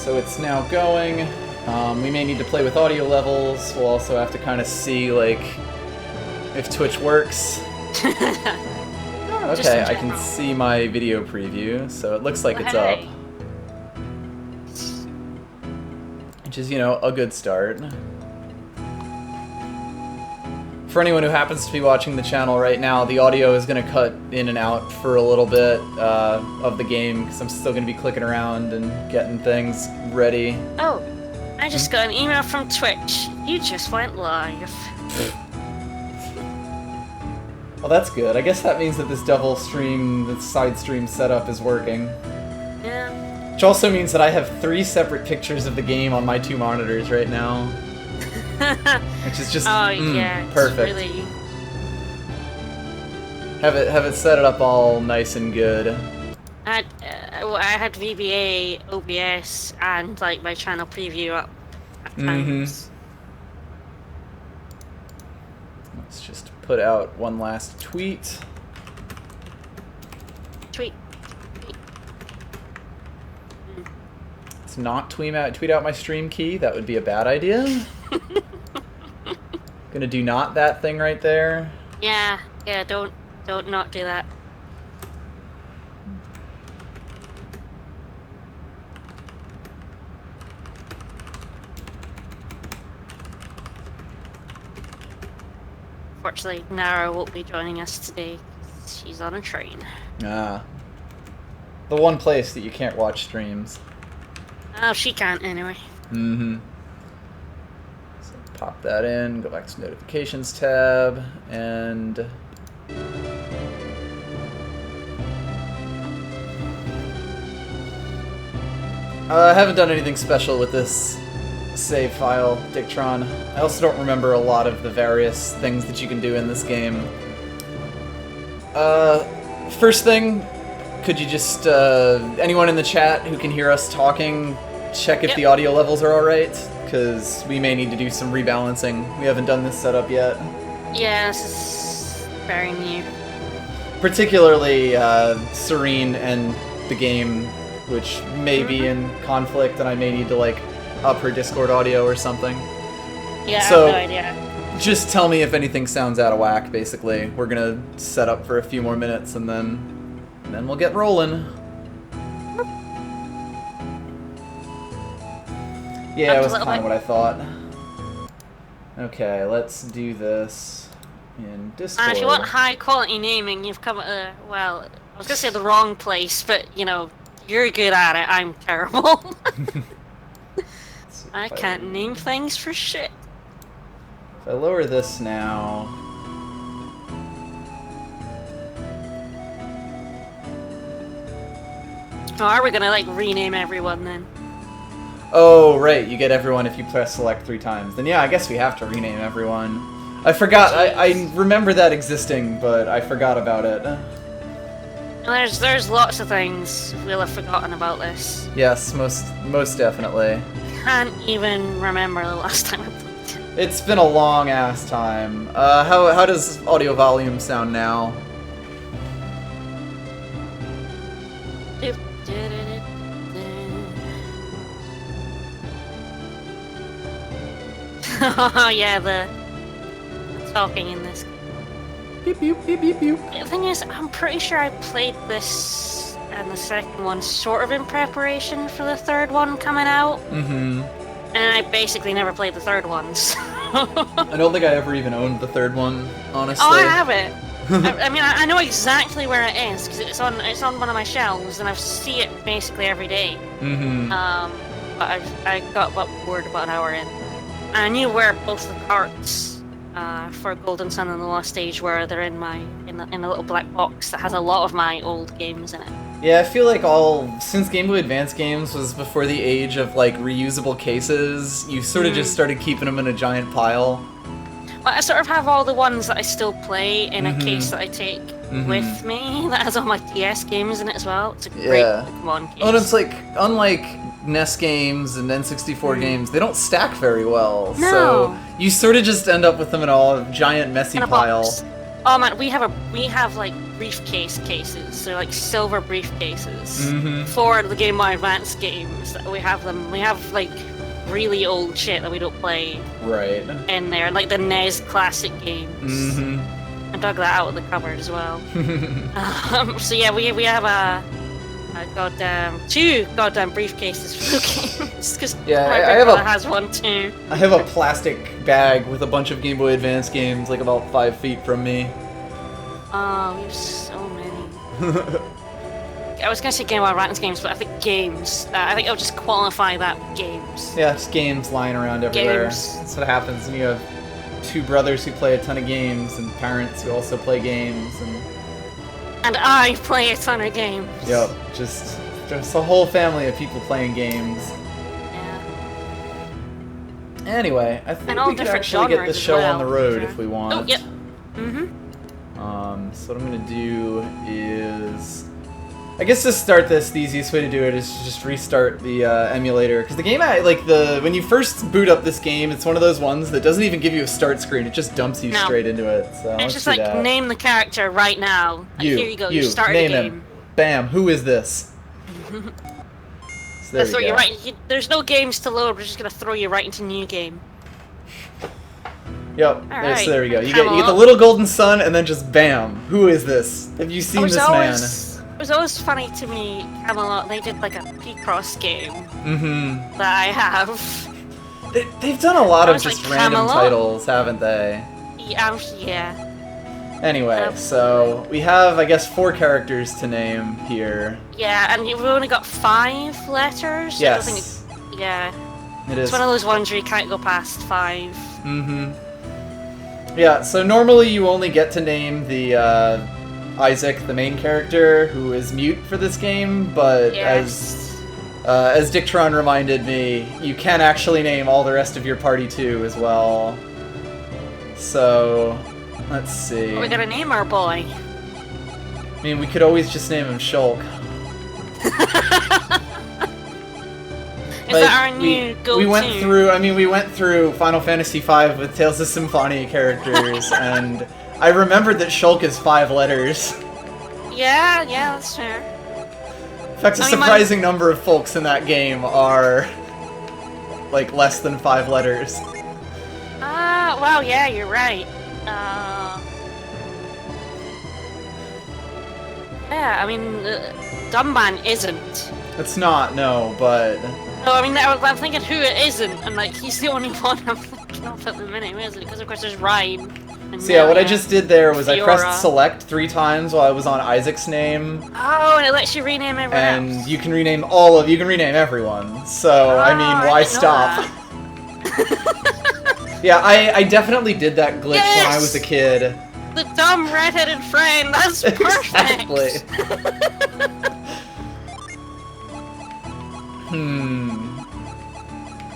So it's now going. We may need to play with audio levels. We'll also have to kind of see, like, if Twitch works. Okay, I can see my video preview, so it looks like it's up. Which is, you know, a good start. For anyone who happens to be watching the channel right now, the audio is going to cut in and out for a little bit of the game, because I'm still going to be clicking around and getting things ready. Oh, I just got an email from Twitch. You just went live. Well, that's good. I guess that means that this double stream, this side stream setup is working. Yeah. Which also means that I have 3 separate pictures of the game on my 2 monitors right now. Which is just yeah, perfect. Really... Have it set it up all nice and good. I had VBA, OBS, and like my channel preview up at times. Let's just put out one last tweet. Tweet. Let's not tweet out my stream key. That would be a bad idea. Gonna do not that thing right there. Yeah, don't not do that. Unfortunately, Nara won't be joining us today. She's on a train. Ah. The one place that you can't watch streams. Oh, she can't anyway. Mm-hmm. So pop that in, go back to notifications tab, and... I haven't done anything special with this save file, Dictron. I also don't remember a lot of the various things that you can do in this game. First thing, could you just, anyone in the chat who can hear us talking, check if the audio levels are alright? Because we may need to do some rebalancing. We haven't done this setup yet. Yeah, this is very new. Particularly, Serene and the game, which may be in conflict, and I may need to, like, up her Discord audio or something. Yeah, so, I have no idea. Just tell me if anything sounds out of whack, basically. We're gonna set up for a few more minutes, and then we'll get rolling. Yeah, it was kind of what I thought. Okay, let's do this in Discord. And if you want high quality naming, you've come at well, I was gonna say the wrong place, but you know, you're good at it, I'm terrible. I can't name things for shit. If I lower this now... Oh, are we gonna, like, rename everyone then? Oh, right, you get everyone if you press select 3 times. Then yeah, I guess we have to rename everyone. I forgot, I remember that existing, but I forgot about it. There's lots of things we'll have forgotten about this. Yes, most definitely. Can't even remember the last time I played it. It's been a long ass time. How does audio volume sound now? Oh yeah, the talking in this. Beep beep beep beep beep. The thing is, I'm pretty sure I played this and the second one sort of in preparation for the third one coming out. Mm-hmm. And I basically never played the third one, so... I don't think I ever even owned the third one, honestly. Oh, I have it! I mean, I know exactly where it is, because it's on one of my shelves, and I see it basically every day. Mm-hmm. But I got bored about an hour in. And I knew where both the carts for Golden Sun and the Lost Age were. They're in a little black box that has a lot of my old games in it. Yeah, I feel like since Game Boy Advance games was before the age of, like, reusable cases, you sort of just started keeping them in a giant pile. Well, I sort of have all the ones that I still play in a case that I take with me, that has all my DS games in it as well. It's a great Pokemon case. Oh, and it's like, unlike NES games and N64 games, they don't stack very well. No. So you sort of just end up with them in a giant messy in a pile. box. Oh man, we have like briefcase cases. They're like silver briefcases Mm-hmm. for the Game Boy Advance games. We have them. We have like really old shit that we don't play Right. in there, like the NES classic games. Mm-hmm. I dug that out of the cupboard as well. So yeah, we have a two goddamn briefcases for the games, because Yeah, my I have brother a- has one too. I have a plastic bag with a bunch of Game Boy Advance games, like about 5 feet from me. Oh, we have so many. I was gonna say Game Boy Advance games, but I think games. I think I'll just qualify that games. Yeah, just games lying around everywhere. Games. That's what happens when you have two brothers who play a ton of games and parents who also play games. And I play a ton of games. Yep, just a whole family of people playing games. Yeah. Anyway, I think And all we could different actually get genres this as show well, on the road sure. if we want. Oh, yep. Mm-hmm. So what I'm gonna do is, I guess to start this, the easiest way to do it is to just restart the emulator, because the game, when you first boot up this game, it's one of those ones that doesn't even give you a start screen; it just dumps you No. straight into it. So It's let's just do like, that. name the character right now. And here you go, you started name the game. him. Bam! Who is this? So there That's we what go. you're right. There's no games to load, we're just gonna throw you right into new game. Yep. Alright, So there we go. You get the Camelot. little golden sun, and then just bam! Who is this? Have you seen this man? It was always funny to me, Camelot, they did like a P-Cross game Mm-hmm. that I have. They've done a lot I of was just like, random Camelot? titles, haven't they? Yeah. Anyway, so we have, I guess, 4 characters to name here. Yeah, and we've only got 5 letters. I don't think Yes, yeah. it is. It's one of those ones where you can't go past 5. Mm-hmm. Yeah, so normally you only get to name the Isaac, the main character, who is mute for this game, but Yes. as Dictron reminded me, you can actually name all the rest of your party too as well. So, let's see. We're gonna name our boy. I mean, we could always just name him Shulk. Is that our new go-to? we went through Final Fantasy V with Tales of Symphonia characters, and I remembered that Shulk is 5 letters. Yeah, that's fair. In fact, a surprising number of folks in that game are like less than 5 letters. Wow, yeah, you're right. Yeah, I mean, Dumbman isn't. It's not, no, but No, I mean, I'm thinking who it isn't, and like, he's the only one I'm thinking of at the minute, isn't it? Because of course there's Rhyme. And so yeah, what I Melia. just did there was I Fiora. pressed select 3 times while I was on Isaac's name, Oh, and it lets you rename everyone and else. you can rename everyone. So, I mean, Oh, why I didn't know stop? Yeah, I definitely did that glitch when I was a kid. The dumb redheaded friend, that's perfect! Exactly.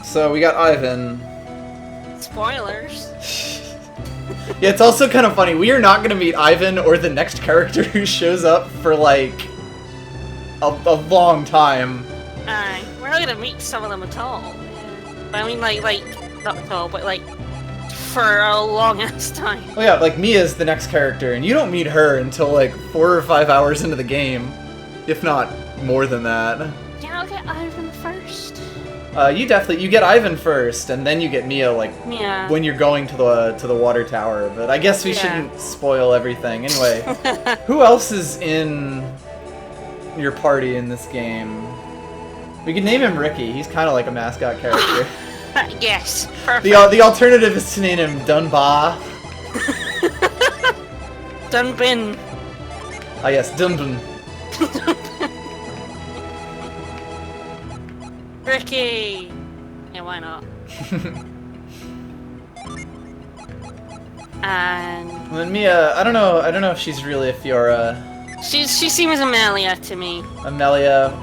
So we got Ivan. Spoilers. Yeah, it's also kind of funny. We are not going to meet Ivan or the next character who shows up for like a long time. We're not gonna meet some of them at all. Yeah. But I mean, like, not at all, but like, for a long ass time. Oh yeah, like Mia's the next character, and you don't meet her until like 4 or 5 hours into the game, if not more than that. Yeah, I'll get Ivan first. You get Ivan first, and then you get Mia like Yeah. when you're going to the water tower. But I guess we shouldn't spoil everything. Anyway, who else is in your party in this game? We could name him Ricky. He's kind of like a mascot character. Yes, perfect. The alternative is to name him Dunba. Dunbin. Ah yes, Dunban. Ricky. Yeah, why not? And And then Mia, I don't know if she's really a Fiora. she seems Amelia to me. Amelia,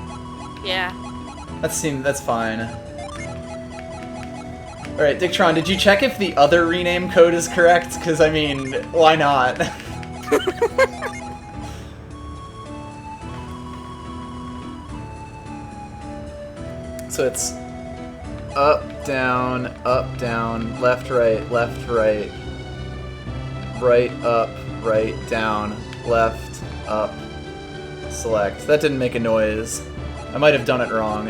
Yeah. that's fine. Alright, Dictron, did you check if the other rename code is correct? Because, I mean, why not? So it's up, down, left, right, right, up, right, down, left, up, select. That didn't make a noise. I might have done it wrong.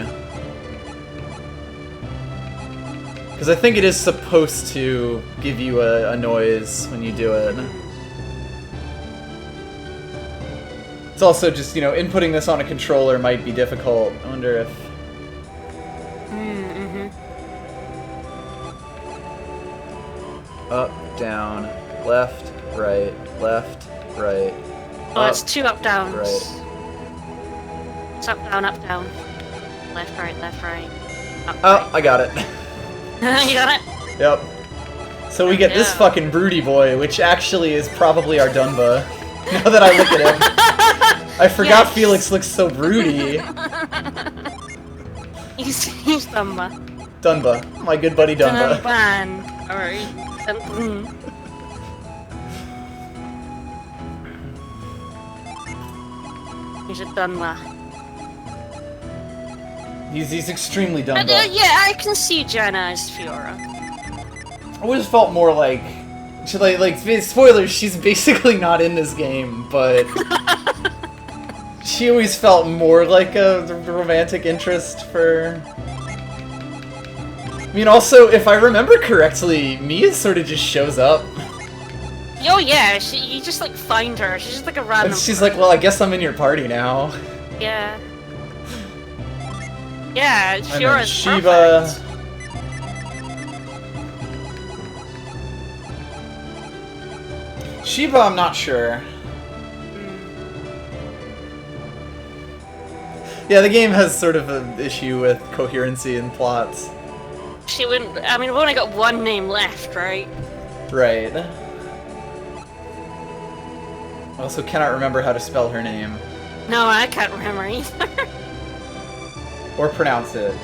Because I think it is supposed to give you a noise when you do it. It's also just, you know, inputting this on a controller might be difficult. I wonder if... Up, down, left, right, right. Oh, it's 2 up downs. Right. It's up down, left, right, up, Oh, right. I got it. You got it? Yep. So we get this fucking broody boy, which actually is probably our Dunba. Now that I look at him. I forgot Felix looks so broody. He's Dumba. Dunba. My good buddy Dunba. Dunban. Alright. He's a Dunba. He's extremely Dunba. Yeah, I can see Jenna as Fiora. I always felt more like... spoilers, she's basically not in this game, but... she always felt more like a romantic interest for... I mean, also, if I remember correctly, Mia sort of just shows up. Oh yeah, you just like find her. She's just like a random. And she's like, well, I guess I'm in your party now. Yeah. Yeah, Fiora's Shiva. perfect. Shiva, I'm not sure. Yeah, the game has sort of an issue with coherency and plots. She wouldn't. I mean, we've only got one name left, right? Right. I also cannot remember how to spell her name. No, I can't remember either. Or pronounce it.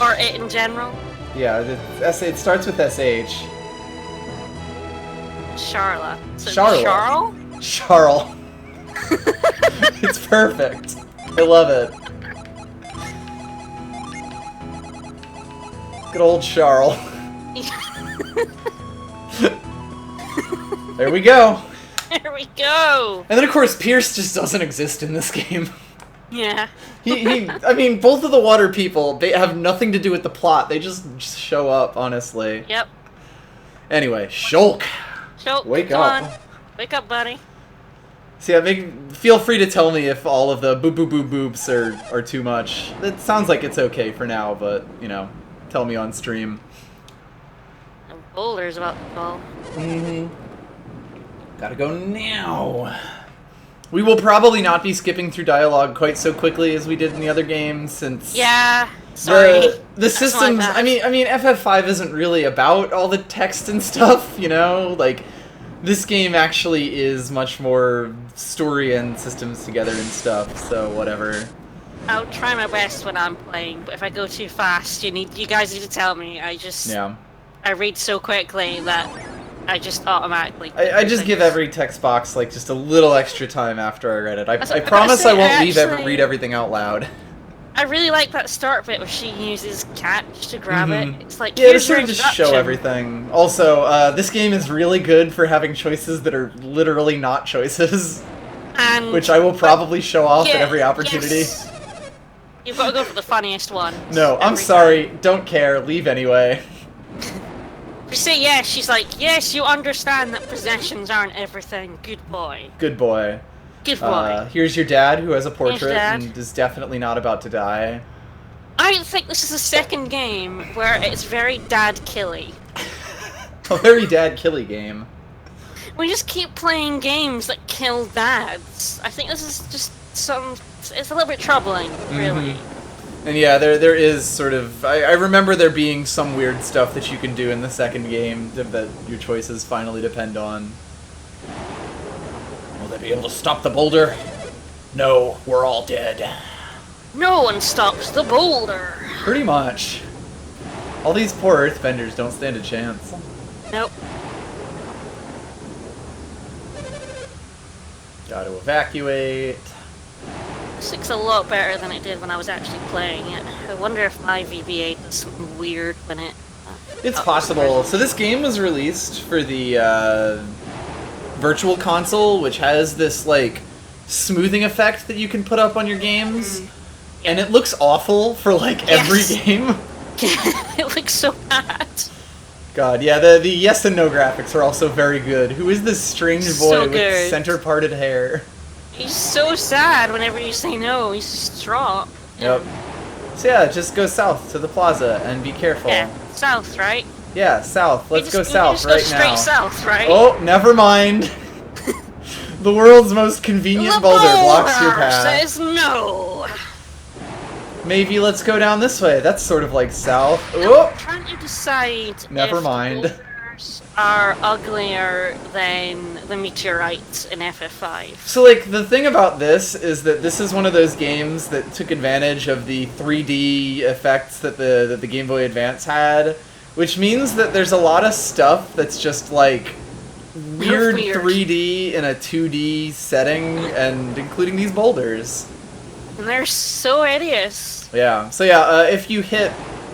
Or it in general. Yeah, it starts with SH. Charla. So Charla. Charl? Charl. It's perfect. I love it. Good old Charl. There we go. There we go. And then of course Pierce just doesn't exist in this game. Yeah. I mean, both of the water people, they have nothing to do with the plot. They just show up, honestly. Yep. Anyway, Shulk. Shulk, Wake come up. on. Wake up, buddy. See, feel free to tell me if all of the boop boop boop boops are too much. It sounds like it's okay for now, but, you know, tell me on stream. A boulder's about to fall. Gotta go now. We will probably not be skipping through dialogue quite so quickly as we did in the other games, since... Yeah, sorry. The systems... I mean, FF5 isn't really about all the text and stuff, you know? Like, this game actually is much more story and systems together and stuff, so whatever. I'll try my best when I'm playing, but if I go too fast, you guys need to tell me. Yeah. I read so quickly that I just automatically... I just give every text box, like, just a little extra time after I read it. I I promise I won't actually- read everything out loud. I really like that start bit where she uses catch to grab it. It's like, Yeah, to here's your sort of just show introduction. everything. Also, this game is really good for having choices that are literally not choices. And Which I will probably show off at yeah, every opportunity. yes. You've got to go for the funniest one. No, I'm sorry. Don't care. Leave anyway. You say yes, she's like, yes, you understand that possessions aren't everything. Good boy. Good boy. Good boy. Here's your dad, who has a portrait Dad. and is definitely not about to die. I think this is the second game where it's very dad-killy. A very dad-killy game. We just keep playing games that kill dads. I think this is just it's a little bit troubling, really. And yeah, there is sort of... I remember there being some weird stuff that you can do in the second game that your choices finally depend on. Will they be able to stop the boulder? No, we're all dead. No one stops the boulder. Pretty much. All these poor earthbenders don't stand a chance. Nope. Gotta evacuate. This looks a lot better than it did when I was actually playing it. I wonder if my VBA does something weird when it... It's possible. So this game was released for the Virtual Console, which has this like smoothing effect that you can put up on your games, and it looks awful for like every game. It looks so bad. God, yeah, the yes and no graphics are also very good. Who is this strange boy with center-parted hair? He's so sad whenever you say no. He's distraught. Yep. So yeah, just go south to the plaza and be careful. Yeah, south, right? Yeah, south. Let's go south right now. Go straight south, right? Oh, never mind. The world's most convenient boulder blocks your path. Says no. Maybe let's go down this way. That's sort of like south. Oh! I'm trying to decide Never if mind. The boulders are uglier than the meteorites in FF5. So, like, the thing about this is that this is one of those games that took advantage of the 3D effects that the Game Boy Advance had, which means that there's a lot of stuff that's just, like, weird 3D in a 2D setting, and including these boulders. And they're so hideous. Yeah. So yeah, if you hit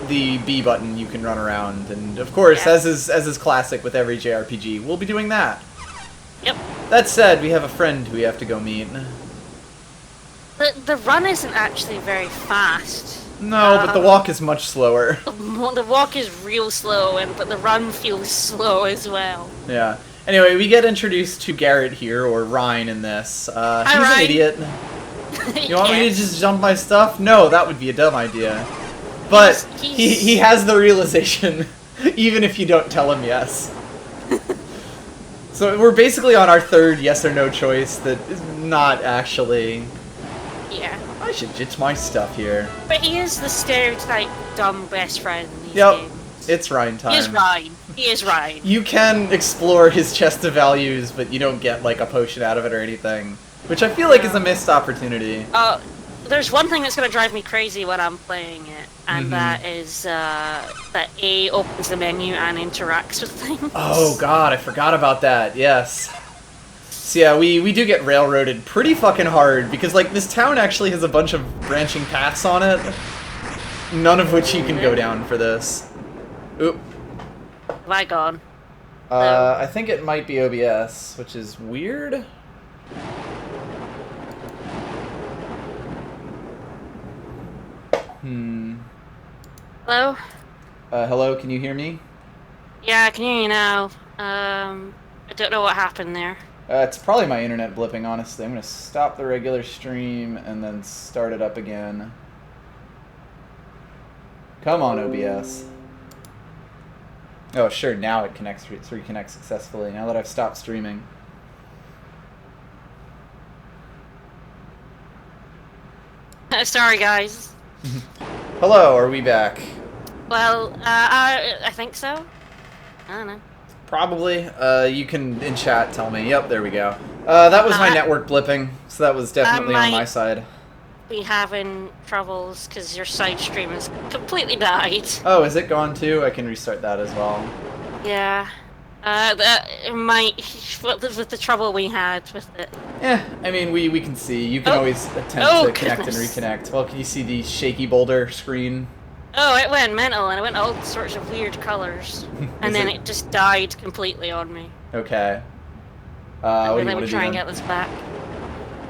the B button, you can run around, and of course, as is classic with every JRPG, we'll be doing that. Yep. That said, we have a friend who we have to go meet. The run isn't actually very fast. No, but the walk is much slower. The walk is real slow, but the run feels slow as well. Yeah. Anyway, we get introduced to Garrett here, or Ryan in this. He's an idiot. You want me to just jump my stuff? No, that would be a dumb idea. But he has the realization, even if you don't tell him yes. So we're basically on our third yes or no choice that is not actually... Yeah. I should ditch my stuff here. But he is the stereotype dumb best friend in these games. It's Ryan time. He is Ryan. He is Ryan. You can explore his chest of values, but you don't get like a potion out of it or anything. Which I feel like is a missed opportunity. There's one thing that's going to drive me crazy when I'm playing it, and that is that A opens the menu and interacts with things. Oh god, I forgot about that, yes. So yeah, we do get railroaded pretty fucking hard, because like this town actually has a bunch of branching paths on it, none of which you can go down for this. Oop. Have I gone? I think it might be OBS, which is weird. Hello? Hello, can you hear me? Yeah, I can hear you now. I don't know what happened there. It's probably my internet blipping, honestly. I'm gonna stop the regular stream and then start it up again. Come on, OBS. Oh, sure, now it reconnects successfully, now that I've stopped streaming. Sorry, guys. Hello, are we back? Well, I think so. I don't know. Probably. You can, in chat, tell me. Yep, there we go. That was my network blipping, so that was definitely on my side. Be having troubles because your side stream has completely died. Oh, is it gone too? I can restart that as well. Yeah. That might, with the trouble we had with it. Yeah, I mean, we can see. You can always attempt to connect and reconnect. Well, can you see the shaky boulder screen? Oh, it went mental, and it went all sorts of weird colors. And then it just died completely on me. Okay. What do you want to do try and get this back.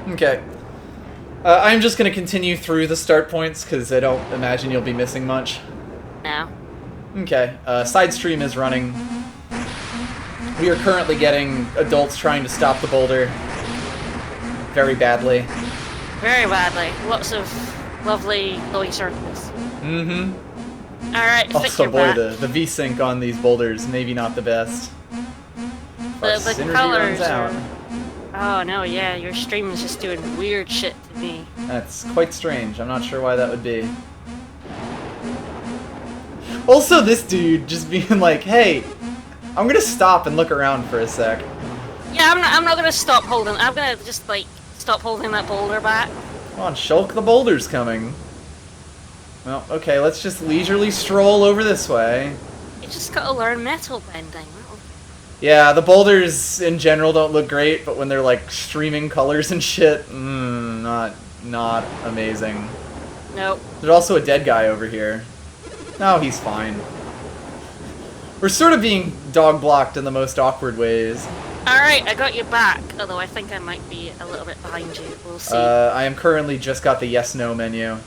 Okay. I'm just going to continue through the start points, because I don't imagine you'll be missing much. No. Okay. Side stream is running. We are currently getting adults trying to stop the boulder. Very badly. Very badly. Lots of lovely glowy circles. Mm-hmm. Alright, also, boy, the V-sync on these boulders, maybe not the best. The colors are... Oh no, yeah, your stream is just doing weird shit to me. That's quite strange. I'm not sure why that would be. Also, this dude just being like, hey, I'm gonna stop and look around for a sec. Yeah, I'm not gonna stop holding. I'm gonna just, like, stop holding that boulder back. Come on, Shulk, the boulder's coming. Well, okay, let's just leisurely stroll over this way. You just gotta learn metal bending. Yeah, the boulders in general don't look great, but when they're like streaming colors and shit, not amazing. Nope. There's also a dead guy over here. No, he's fine. We're sort of being dog blocked in the most awkward ways. Alright, I got you back, although I think I might be a little bit behind you. We'll see. I am currently just got the yes/no menu.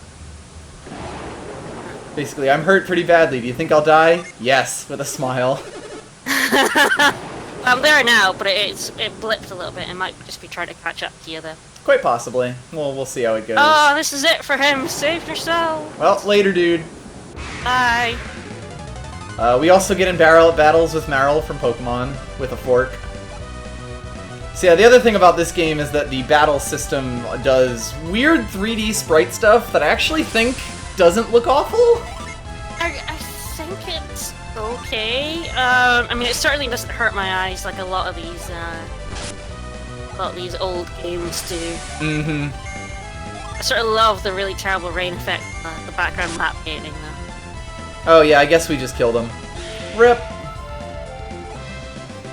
Basically, I'm hurt pretty badly. Do you think I'll die? Yes, with a smile. I'm there now, but it blipped a little bit. It might just be trying to catch up to you there. Quite possibly. Well, we'll see how it goes. Oh, this is it for him. Save yourself. Well, later, dude. Bye. We also get in battles with Marill from Pokemon with a fork. So yeah, the other thing about this game is that the battle system does weird 3D sprite stuff that I actually think doesn't look awful. I think it's okay. I mean, it certainly doesn't hurt my eyes like a lot of these old games do. Mm-hmm. I sort of love the really terrible rain effect, the background map painting though. Oh yeah, I guess we just killed him. RIP.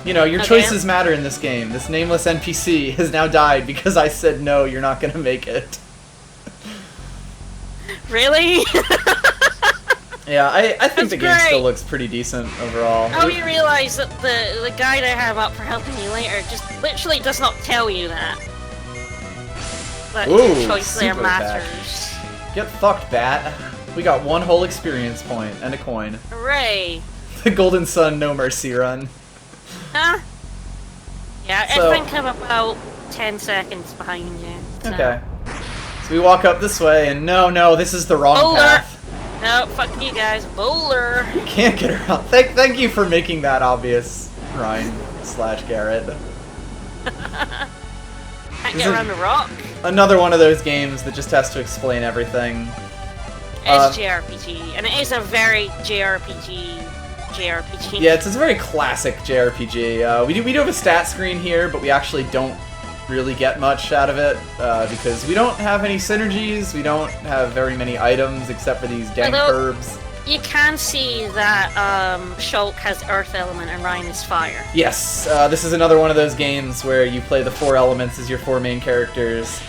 You know, your choices matter in this game. This nameless NPC has now died because I said no, you're not gonna make it. Really? Yeah, I think the game great. still looks pretty decent overall. How do you realize that the guide I have up for helping you later just literally does not tell you that? That Ooh, your choice there super attack. matters. Get fucked, Bat. We got one whole experience point and a coin. Hooray! The Golden Sun No Mercy run. Huh? Yeah, So- I think I'm about 10 seconds behind you. So. Okay. So we walk up this way, and no, this is the wrong Bowler! path. No, fuck you guys. Bowler! You can't get around. Thank you for making that obvious, Ryan/Garrett. Can't get around the rock. Another one of those games that just has to explain everything. It's JRPG, and it is a very JRPG. Yeah, it's a very classic JRPG. We do have a stat screen here, but we actually don't really get much out of it because we don't have any synergies. We don't have very many items except for these dank herbs. You can see that Shulk has Earth Element and Ryan is Fire. Yes, this is another one of those games where you play the 4 elements as your 4 main characters.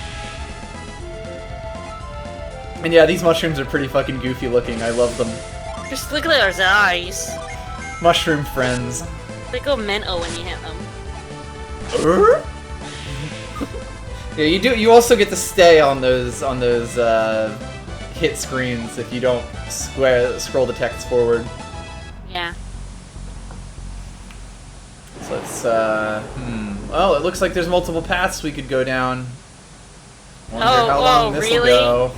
And yeah, these mushrooms are pretty fucking goofy looking. I love them. Just look at those eyes. Mushroom friends. They go mental when you hit them. Yeah, you do. You also get to stay on those hit screens if you don't scroll the text forward. Yeah. So let's well, it looks like there's multiple paths we could go down. Wonder how long this will really? go.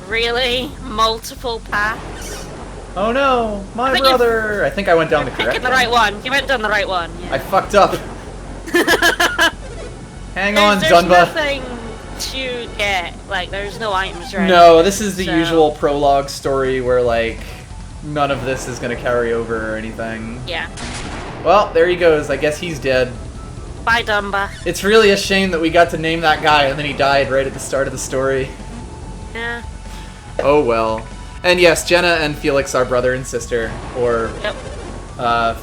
Really? Multiple paths? Oh no, my brother! I think I went down the correct Picking the right one. You went down the right one. Yeah. I fucked up. Hang on, There's Dunba. nothing to get. Like, there's no items right No, this is the usual prologue story where, like, none of this is gonna carry over or anything. Yeah. Well, there he goes. I guess he's dead. Bye, Dumba. It's really a shame that we got to name that guy and then he died right at the start of the story. Yeah. Oh well. And yes, Jenna and Felix are brother and sister. Or, Yep.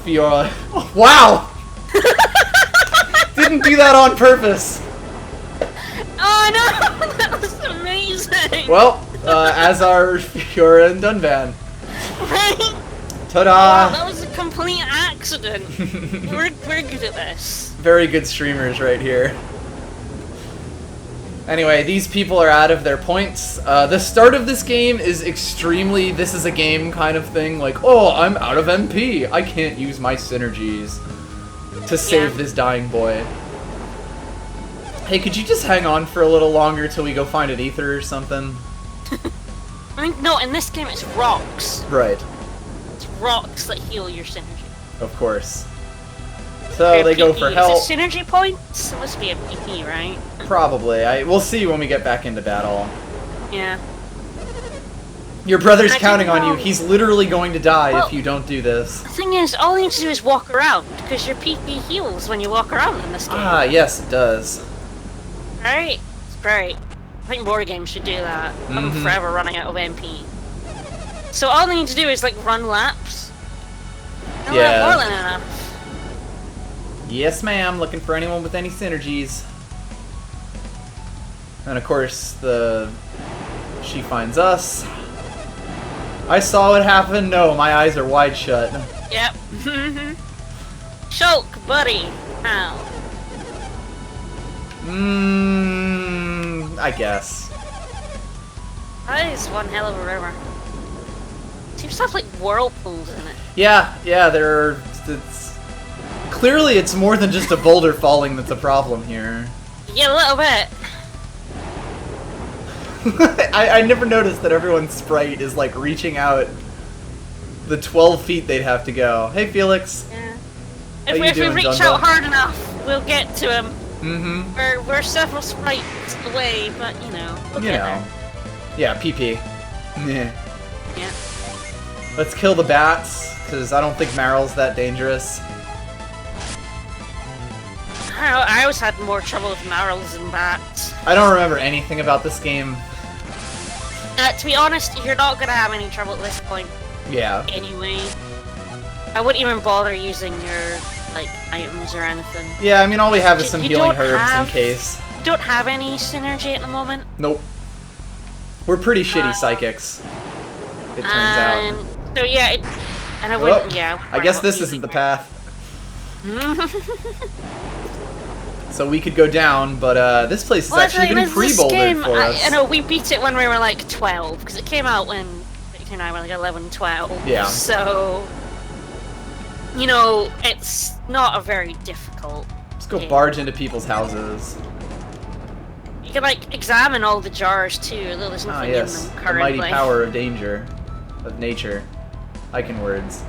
Fiora. Oh, wow! Didn't do that on purpose. Oh no! That was amazing! Well, as are Fiora and Dunban. Right? Ta-da! Wow, that was a complete accident. we're good at this. Very good streamers right here. Anyway, these people are out of their points. The start of this game is extremely this is a game kind of thing. Like, oh, I'm out of MP. I can't use my synergies to save this dying boy. Hey, could you just hang on for a little longer till we go find an ether or something? I mean, no, in this game it's rocks. Right. It's rocks that heal your synergy. Of course. So they go for help. Is it synergy points? It must be a PP, right? Probably. We'll see when we get back into battle. Yeah. Your brother's counting on you. He's literally going to die if you don't do this. The thing is, all you need to do is walk around, because your PP heals when you walk around in this game. Ah, yes, it does. Right? It's great. I think more games should do that. I'm forever running out of MP. So all they need to do is, like, run laps. And we're more than enough. Yes, ma'am. Looking for anyone with any synergies. And of course, she finds us. I saw what happened. No, my eyes are wide shut. Yep. Shulk, buddy. Ow. I guess. That is one hell of a river. Seems to have like whirlpools in it. Yeah, clearly it's more than just a boulder falling that's a problem here. Yeah, a little bit. I never noticed that everyone's sprite is like reaching out the 12 feet they'd have to go. Hey, Felix. Yeah. How If you we doing, reach Dumbo? out hard enough, we'll get to him. Mm-hmm. We're several sprites away, but you know, we'll get there. Yeah, PP. Yeah. Yeah. Let's kill the bats, because I don't think Maryl's that dangerous. I don't know, I always had more trouble with marrows than bats. I don't remember anything about this game. To be honest, you're not gonna have any trouble at this point. Yeah. Anyway, I wouldn't even bother using your like items or anything. Yeah, I mean, all we have is some You healing don't herbs have- in case. You don't have any synergy at the moment. Nope. We're pretty shitty psychics, it turns out. So yeah, and I wouldn't. Oh, Yeah. I guess this isn't the path. So we could go down, but this place has actually been pre-bouldered for us. I know, we beat it when we were like 12, because it came out when Victor and I were like 11, 12. Yeah. So, you know, it's not a very difficult Let's go game. barge into people's houses. You can like examine all the jars too, though there's Ah, nothing yes. in them The currently. mighty power of danger. Of nature. Icon words.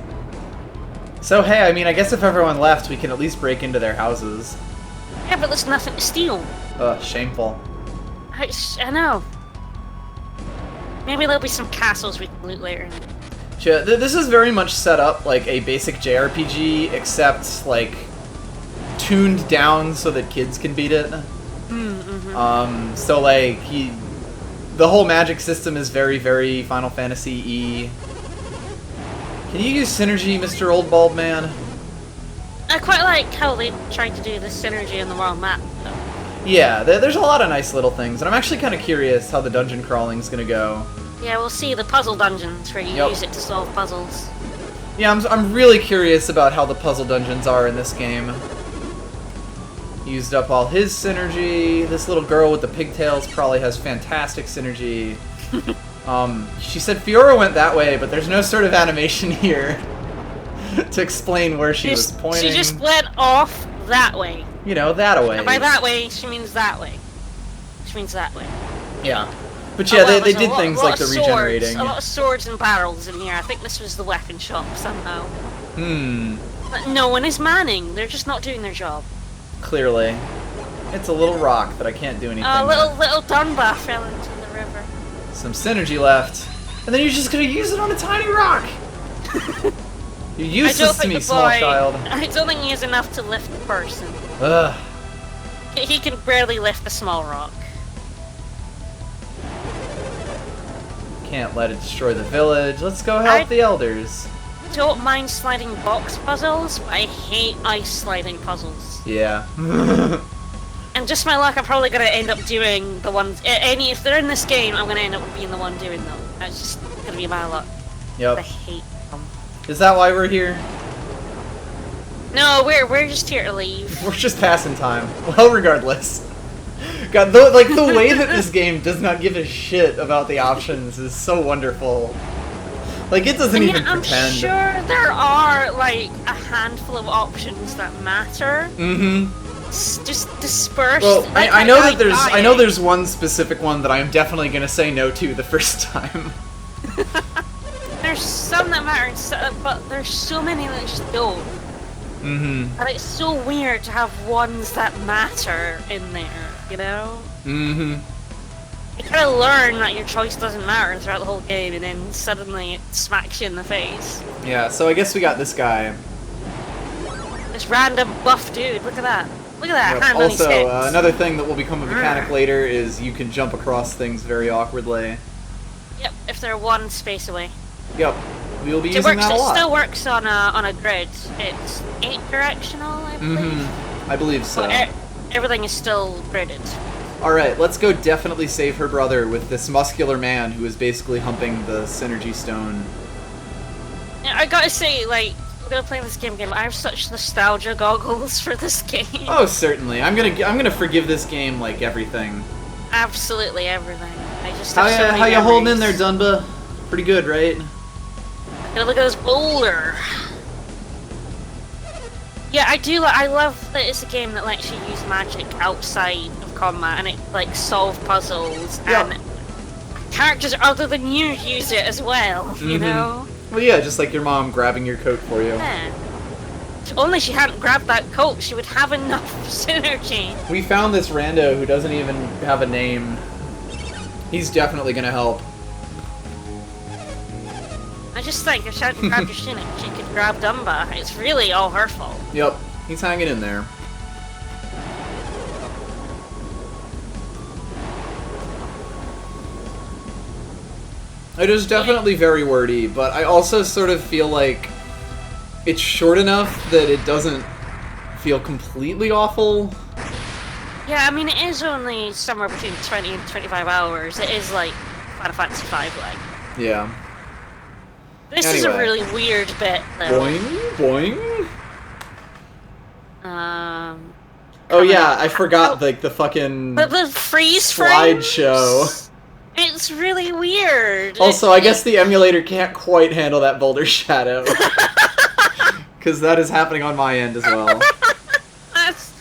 So hey, I mean, I guess if everyone left, we can at least break into their houses. Yeah, but there's nothing to steal. Ugh, shameful. I know. Maybe there'll be some castles we can loot later. Yeah, this is very much set up like a basic JRPG, except like tuned down so that kids can beat it. So like the whole magic system is very, very Final Fantasy-y. Can you use synergy, Mr. Old Bald Man? I quite like how they tried to do the synergy in the world map, though. Yeah, there's a lot of nice little things, and I'm actually kind of curious how the dungeon crawling's gonna go. Yeah, we'll see the puzzle dungeons where you Yep. use it to solve puzzles. Yeah, I'm really curious about how the puzzle dungeons are in this game. Used up all his synergy. This little girl with the pigtails probably has fantastic synergy. She said Fiora went that way, but there's no sort of animation here to explain where she was pointing. She just went off that way. You know, that-a-way. And by that way, she means that way. She means that way. Yeah. But yeah, well, they there's a did lot- things lot like of the swords, regenerating. A lot of swords and barrels in here. I think this was the weapon shop somehow. But no one is manning. They're just not doing their job. Clearly. It's a little rock that I can't do anything with. Little Dunbar fell into the river. Some synergy left. And then you're just gonna use it on a tiny rock! You're useless to me, small child. I don't think he has enough to lift the person. Ugh. He can barely lift a small rock. Can't let it destroy the village. Let's go help the elders. Don't mind sliding box puzzles, but I hate ice sliding puzzles. Yeah. And just my luck, I'm probably gonna end up doing the ones. If they're in this game, I'm gonna end up being the one doing them. That's just gonna be my luck. Yep. I hate them. Is that why we're here? No, we're just here to leave. We're just passing time. Well, regardless. God, the way that this game does not give a shit about the options is so wonderful. Like, it doesn't even I'm pretend. sure there are, like, a handful of options that matter. Just dispersed. Well, like, I know that there's dying. I know there's one specific one that I'm definitely gonna say no to the first time. There's some that matter, but there's so many that just don't. And it's so weird to have ones that matter in there, you know? You kind of learn that your choice doesn't matter throughout the whole game, and then suddenly it smacks you in the face. Yeah, so I guess we got this guy. This random buff dude, look at that. Look at that, Yep. hand on his Also, hips. another thing that will become a mechanic later is you can jump across things very awkwardly. Yep, if they're one space away. Yep, we will be It using that a It lot. still works on a grid. It's 8 directional, I believe. I believe so. But everything is still gridded. Alright, let's go definitely save her brother with this muscular man who is basically humping the synergy stone. Yeah, I gotta say, like, gonna play this game again. I have such nostalgia goggles for this game. Oh, certainly. I'm gonna forgive this game like everything. Absolutely everything. I just have so many how you holding in there, memories. Dunba? Pretty good, right? Gotta look at this boulder. Yeah, I love that it's a game that lets you use magic outside of combat and it like solve puzzles and characters other than you use it as well. You know. Well, yeah, just like your mom grabbing your coat for you. Yeah. If only she hadn't grabbed that coat, she would have enough synergy. We found this rando who doesn't even have a name. He's definitely gonna help. I just think if she hadn't grabbed your shin, she could grab Dumba. It's really all her fault. Yep, he's hanging in there. It is definitely very wordy, but I also sort of feel like it's short enough that it doesn't feel completely awful. Yeah, I mean, it is only somewhere between 20 and 25 hours. It is like Final Fantasy V, like. Yeah. This is a really weird bit, though. Boing, boing. Oh yeah, I forgot, like, the fucking the freeze frame slideshow. It's really weird. Also, I guess the emulator can't quite handle that boulder shadow. Because that is happening on my end as well. That's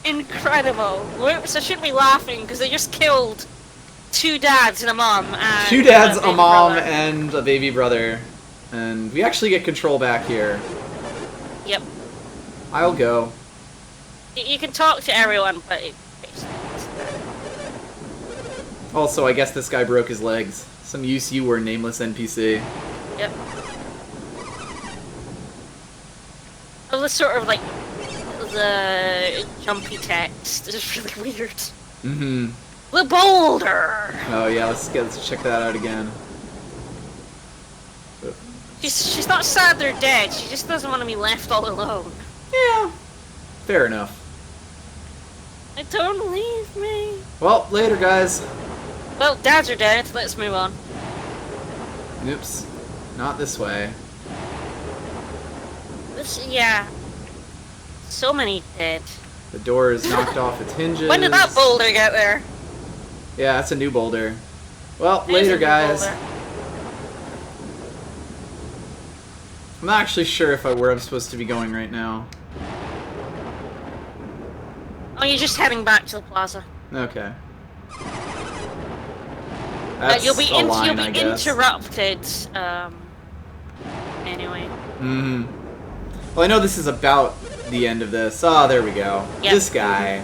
incredible. Whoops, I shouldn't be laughing, because they just killed 2 dads and a mom. And 2 dads, a baby mom, brother. and a baby brother. And we actually get control back here. Yep. I'll go. You can talk to everyone, but Also, I guess this guy broke his legs. Some use you were, nameless NPC. Yep. It was sort of like the jumpy text is really weird. Mm-hmm. The boulder. Oh yeah, let's check that out again. She's not sad they're dead. She just doesn't want to be left all alone. Yeah. Fair enough. Don't leave me. Well, later, guys. Well, dads are dead. Let's move on. Oops. Not this way. Yeah. So many dead. The door is knocked off its hinges. When did that boulder get there? Yeah, that's a new boulder. Well, There's a later, new guys. boulder. I'm not actually sure where I'm supposed to be going right now. Oh, you're just heading back to the plaza. Okay. That's You'll be a line, I guess. interrupted. Anyway. Mm-hmm. Well, I know this is about the end of this. Ah, there we go. Yep. This guy.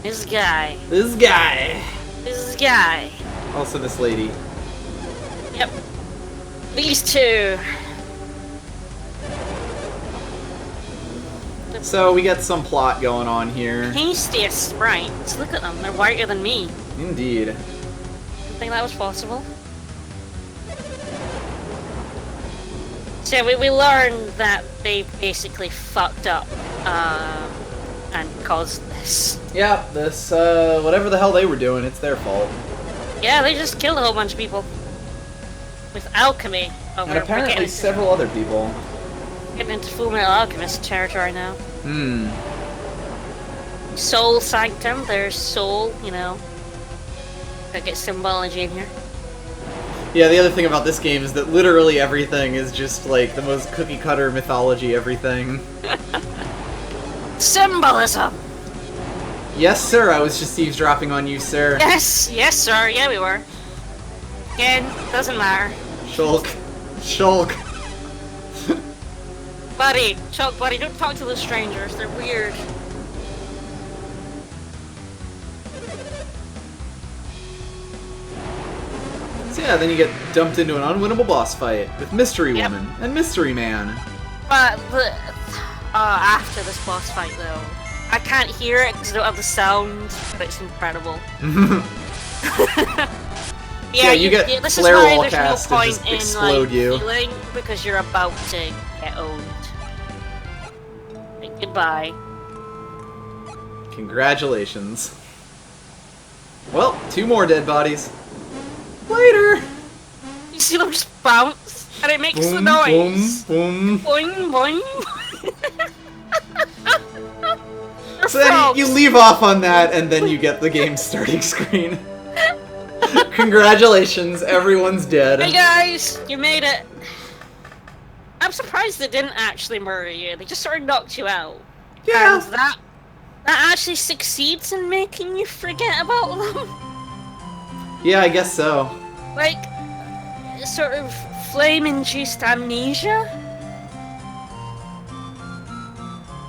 This guy. This guy. This guy. Also this lady. Yep. These two. So we got some plot going on here. Tastiest sprites. Look at them. They're whiter than me. Indeed. Didn't think that was possible. So we learned that they basically fucked up and caused this. Yeah, this, whatever the hell they were doing, it's their fault. Yeah, they just killed a whole bunch of people. With alchemy. Oh, And apparently several other people. Getting into Full Metal Alchemist territory now. Hmm. Soul Sanctum, there's soul, you know. Gotta get symbology in here. Yeah, the other thing about this game is that literally everything is just, like, the most cookie-cutter mythology everything. Symbolism! Yes, sir, I was just eavesdropping on you, sir. Yes, yes, sir, yeah, we were. Again, doesn't matter. Shulk. Shulk. Buddy, Chuck, buddy, don't talk to the strangers, they're weird. So yeah, then you get dumped into an unwinnable boss fight with Mystery Yep. Woman and Mystery Man. But after this boss fight, though, I can't hear it because I don't have the sound, but it's incredible. Yeah, you get this is flare why wall there's no cast to point just in explode like you. healing because you're about to get owned. Like, goodbye. Congratulations. Well, 2 more dead bodies. Later! You see them just bounce? And it makes the Boom, noise. boom, boom. Boing, boing. So then you leave off on that, and then you get the game starting screen. Congratulations, everyone's dead. Hey guys, you made it. I'm surprised they didn't actually murder you. They just sort of knocked you out. Yeah. And that actually succeeds in making you forget about them. Yeah, I guess so. Like, sort of flame-induced amnesia.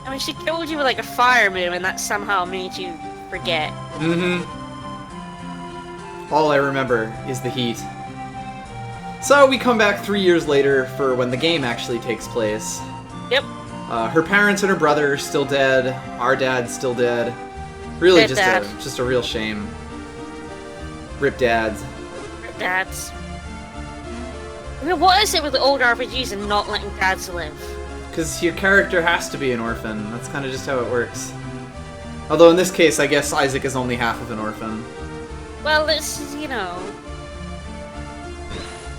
I mean, she killed you with like a fire move, and that somehow made you forget. Mm-hmm. All I remember is the heat. So we come back 3 years later for when the game actually takes place. Yep. Her parents and her brother are still dead. Our dad's still dead. Really, Dead just a real shame. Rip dads. Rip dads. I mean, what is it with the old RPGs and not letting dads live? Because your character has to be an orphan. That's kind of just how it works. Although in this case, I guess Isaac is only half of an orphan. Well, this is, you know,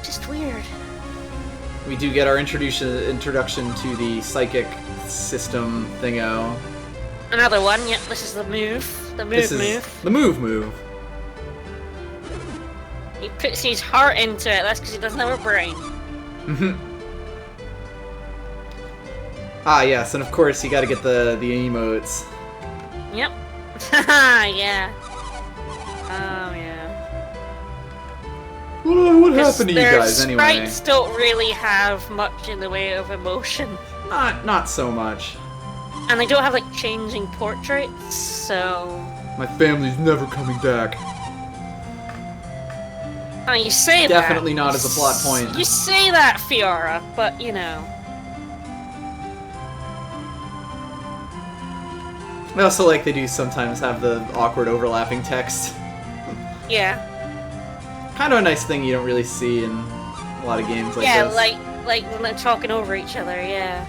just weird. We do get our introduction to the psychic system thingo. Another one. Yep, this is the move. The move. The move. He puts his heart into it. That's because he doesn't have a brain. Mhm. Ah, yes, and of course you gotta get the emotes. Yep. Yeah. Oh, yeah. What happened to you guys, anyway? Their sprites don't really have much in the way of emotion. Not so much. And they don't have, like, changing portraits, so... My family's never coming back. Oh, you say Definitely that. not as a plot point. You say that, Fiora, but, you know... I also like they do sometimes have the awkward overlapping text. Yeah. Kind of a nice thing you don't really see in a lot of games like yeah, this. like when they're talking over each other, yeah.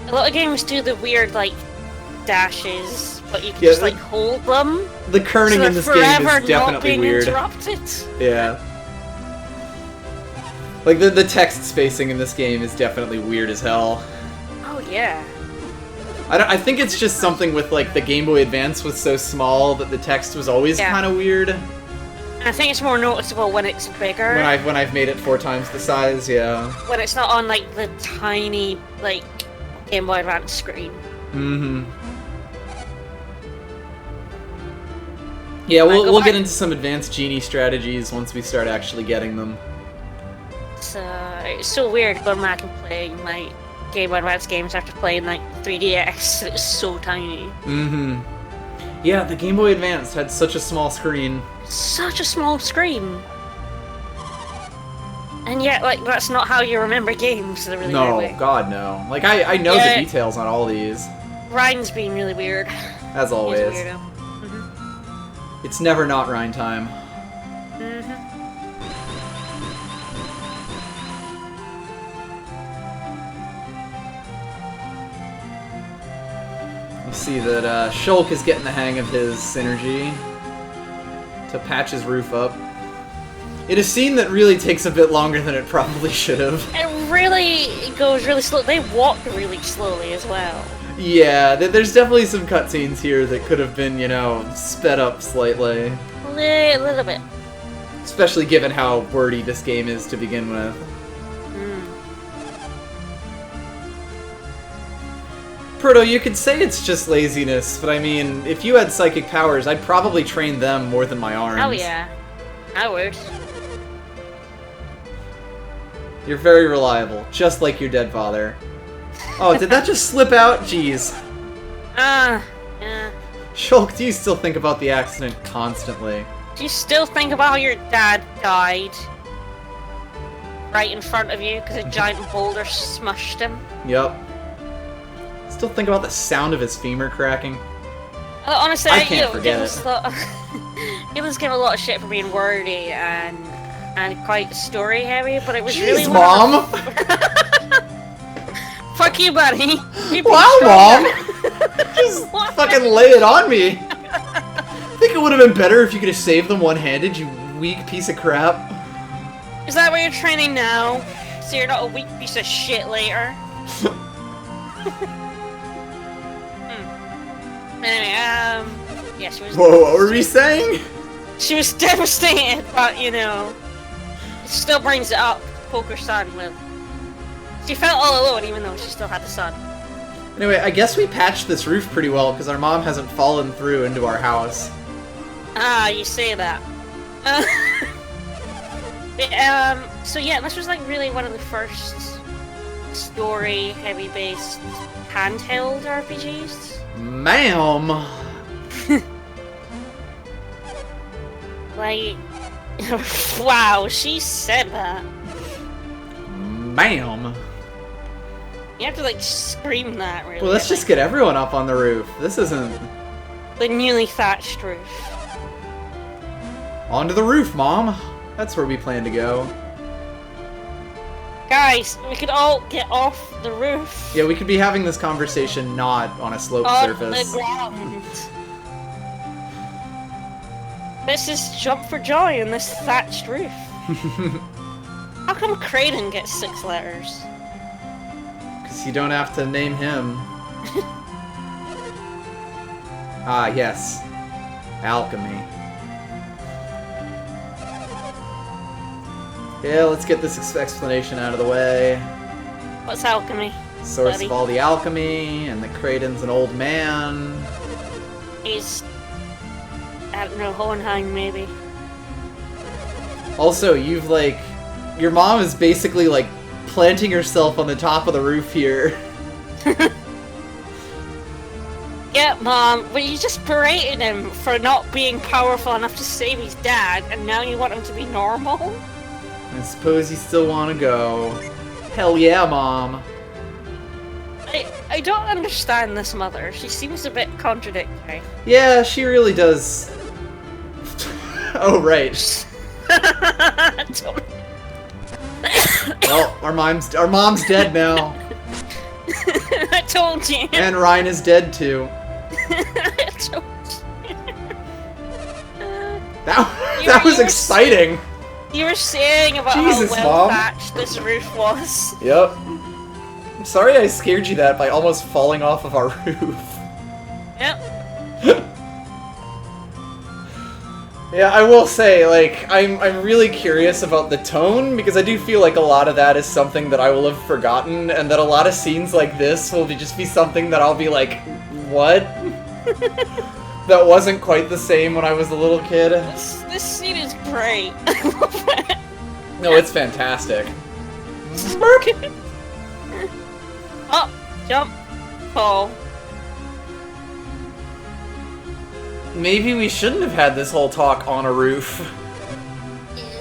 A lot of games do the weird, like, dashes, but you can just, like, hold them. The kerning so in this game is definitely not being weird. Interrupted. Yeah. Like, the text spacing in this game is definitely weird as hell. Oh, yeah. I think it's just something with, like, the Game Boy Advance was so small that the text was always kind of weird. And I think it's more noticeable when it's bigger. When I've made it 4 times the size, yeah. When it's not on, like, the tiny, like, Game Boy Advance screen. Mm-hmm. Yeah, we'll get into some advanced genie strategies once we start actually getting them. It's so weird going back and playing, like, Game Boy Advance games after playing, like, 3DS. It's so tiny. Mm-hmm. Yeah, the Game Boy Advance had such a small screen. Such a small screen. And yet, like, that's not how you remember games in a really weird way. No, God, no. Like, I know the details on all these. Ryan's being really weird. As always. He's a weirdo. It's never not Rhine time. You see that Shulk is getting the hang of his synergy to patch his roof up. In a scene that really takes a bit longer than it probably should have. It really goes really slow. They walk really slowly as well. Yeah, there's definitely some cutscenes here that could have been, you know, sped up slightly. A little bit. Especially given how wordy this game is to begin with. Proto, you could say it's just laziness, but I mean, if you had psychic powers, I'd probably train them more than my arms. Oh yeah, I would. You're very reliable, just like your dead father. Oh, did that just slip out? Jeez. Yeah. Shulk, do you still think about the accident constantly? Do you still think about how your dad died? Right in front of you, because a giant boulder smushed him? Yep. Still think about the sound of his femur cracking? Honestly, I can't forget it. Humans give a lot of shit for being wordy and quite story heavy, but it was Jeez, really Mom! Fuck you, buddy. Wow, Mom! Just fucking lay it on me. I think it would have been better if you could have saved them one-handed, you weak piece of crap. Is that why you're training now? So you're not a weak piece of shit later? Anyway, yeah, she was... Whoa, what were we saying? She was devastated, but, you know... It still brings it up, poke her son with... She felt all alone, even though she still had a son. Anyway, I guess we patched this roof pretty well, because our mom hasn't fallen through into our house. Ah, you say that. So yeah, this was like really one of the first story-heavy based handheld RPGs. Ma'am! Like, wow, she said that. Ma'am! You have to like scream that, really. Well, let's just get everyone up on the roof. This isn't... The newly thatched roof. Onto the roof, Mom! That's where we plan to go. Guys, we could all get off the roof. Yeah, we could be having this conversation not on a sloped surface. The ground. Let's just jump for joy in this thatched roof. How come Kraden gets 6 letters? Because you don't have to name him. Ah, yes. Alchemy. Yeah, let's get this explanation out of the way. What's alchemy? Source buddy? of all the alchemy, and that Kraden's an old man. He's... I don't know, Hohenheim, maybe. Also, you've, like... Your mom is basically, like, planting herself on the top of the roof here. Yeah, Mom, but you just berated him for not being powerful enough to save his dad, and now you want him to be normal? I suppose you still want to go. Hell yeah, Mom. I don't understand this mother. She seems a bit contradictory. Yeah, she really does. Oh, right. Well, our mom's dead now. I told you. And Ryan is dead too. I told you. That was exciting. You were saying about Jesus, how well Mom. thatched this roof was. Yep. I'm sorry I scared you that by almost falling off of our roof. Yep. Yeah, I will say, like, I'm really curious about the tone, because I do feel like a lot of that is something that I will have forgotten, and that a lot of scenes like this will just be something that I'll be like, what? That wasn't quite the same when I was a little kid. This scene is great. I love it. No, it's fantastic. Up, jump, fall. Maybe we shouldn't have had this whole talk on a roof.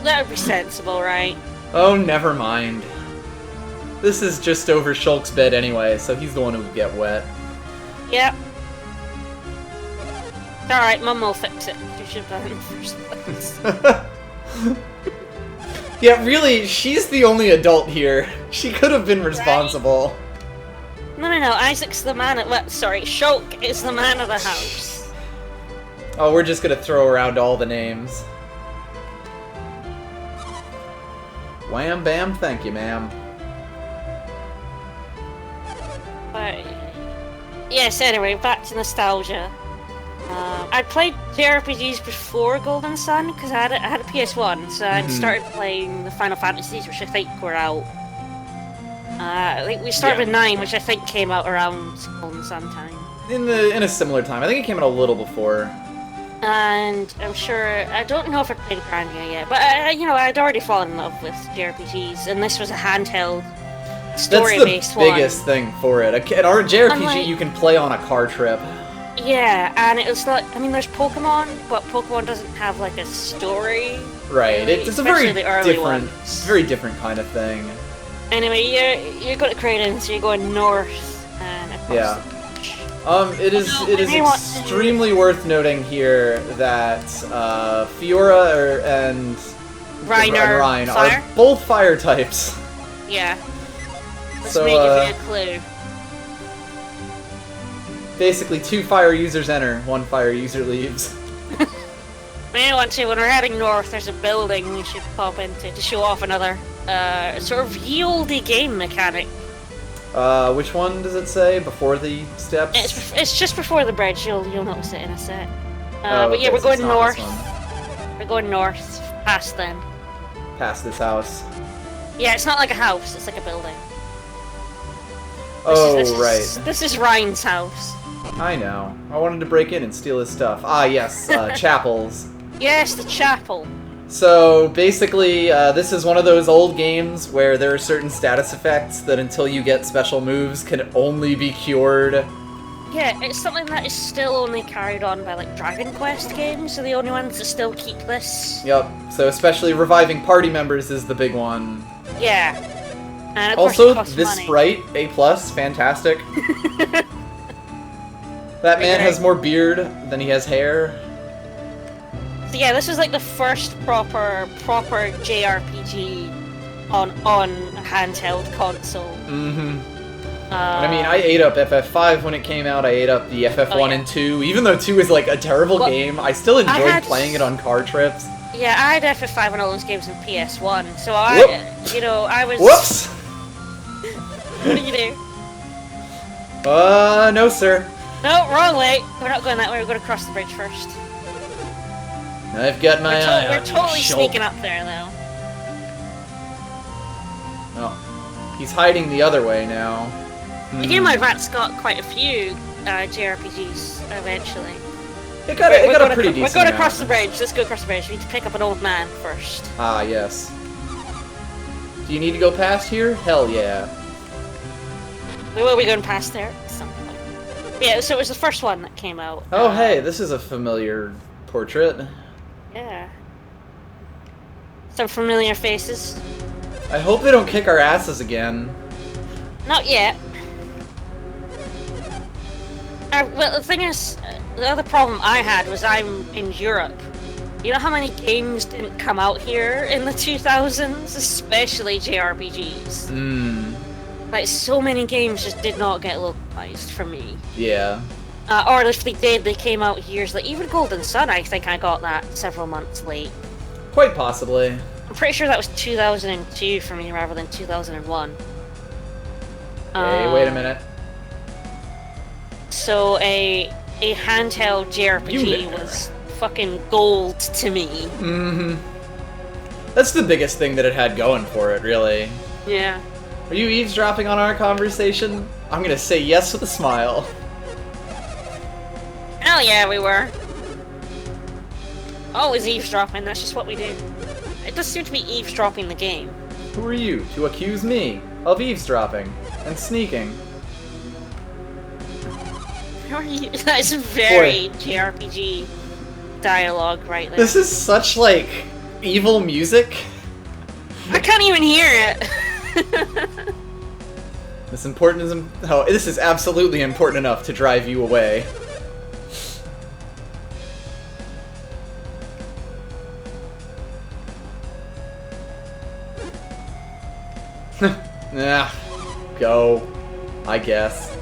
That would be sensible, right? Oh, never mind. This is just over Shulk's bed anyway, so he's the one who would get wet. Yep. Alright, Mum will fix it. You should have done it in the first place. Yeah, really, she's the only adult here. She could have been responsible. No, Isaac's the man at... Well, sorry, Shulk is the man of the house. Oh, we're just gonna throw around all the names. Wham bam, thank you, ma'am. But... Yes, anyway, back to nostalgia. I played JRPGs before Golden Sun, because I had a PS1, so I'd started playing the Final Fantasies, which I think were out. We started with 9, which I think came out around Golden Sun time. In a similar time. I think it came out a little before. And I'm sure, I don't know if I played Grandia yet, but I'd already fallen in love with JRPGs, and this was a handheld, story-based one. That's the biggest thing for it. An JRPG Unlike, you can play on a car trip. Yeah, and it was like, I mean, there's Pokemon, but Pokemon doesn't have like a story. Right, really, it's a very different, very different kind of thing. Anyway, you go to Kraden, so you're going north and across the beach. It is extremely worth noting here that Fiora and Ryan are both fire types. Yeah. Let's So, give you a clue. Basically, 2 fire users enter, 1 fire user leaves. When we're heading north, there's a building we should pop into to show off another sort of yieldy game mechanic. Which one does it say? Before the steps? It's just before the bridge. You'll notice it in a sec. But yeah, okay, we're so going it's not north. this one. We're going north, past them. Past this house. Yeah, it's not like a house. It's like a building. This is Ryan's house. I know. I wanted to break in and steal his stuff. Ah, yes, chapels. Yes, the chapel. So, basically, this is one of those old games where there are certain status effects that until you get special moves can only be cured. Yeah, it's something that is still only carried on by, like, Dragon Quest games are the only ones that still keep this. Yep, so especially reviving party members is the big one. Yeah. And of Also, course it this costs money. sprite, A+, fantastic. That man has more beard than he has hair. So yeah, this is like the first proper JRPG on a handheld console. Mm-hmm. I mean, I ate up FF5 when it came out, I ate up the FF1 and 2. Even though 2 is like a terrible game, I still enjoyed playing it on car trips. Yeah, I had FF5 and all those games in PS1, so I was... Whoops! What did you do? No sir. No, wrong way. We're not going that way, we're going to cross the bridge first. I've got my eye on We're totally your sneaking shoulder. up there, though. Oh, he's hiding the other way now. The game I've got quite a few JRPGs eventually. It got a pretty decent We're going to amount. cross the bridge. Let's go cross the bridge. We need to pick up an old man first. Ah, yes. Do you need to go past here? Hell yeah. We will be going past there at some point. Yeah, so it was the first one that came out. Oh, hey, this is a familiar portrait. Yeah. Some familiar faces. I hope they don't kick our asses again. Not yet. Well, the thing is, the other problem I had was I'm in Europe. You know how many games didn't come out here in the 2000s? Especially JRPGs. Like, so many games just did not get localized for me. Yeah. Or if they did, they came out years late. Even Golden Sun, I think I got that several months late. Quite possibly. I'm pretty sure that was 2002 for me rather than 2001. Hey, wait a minute. So a handheld JRPG was fucking gold to me. Mm-hmm. That's the biggest thing that it had going for it, really. Yeah. Are you eavesdropping on our conversation? I'm gonna say yes with a smile. Hell yeah, we were. Always eavesdropping, that's just what we do. It does seem to be eavesdropping the game. Who are you to accuse me of eavesdropping and sneaking? Who are you? That is very JRPG dialogue right there. This is such, like, evil music. I can't even hear it. This is absolutely important enough to drive you away. Nah, go, I guess.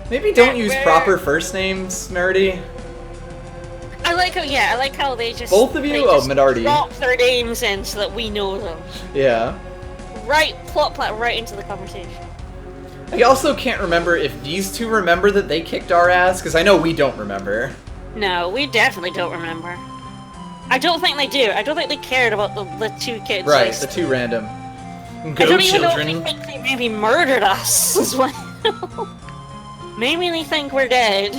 Maybe don't use proper first names, Merity. I like how they just... Both of you? they Oh, just Minardi. drop their names in so that we know them. Yeah. Right, plot right into the conversation. I also can't remember if these two remember that they kicked our ass, because I know we don't remember. No, we definitely don't remember. I don't think they do. I don't think they cared about the two kids. Right, like, the two random. I Go, don't even know if children. they think they maybe murdered us as well. Maybe they think we're dead.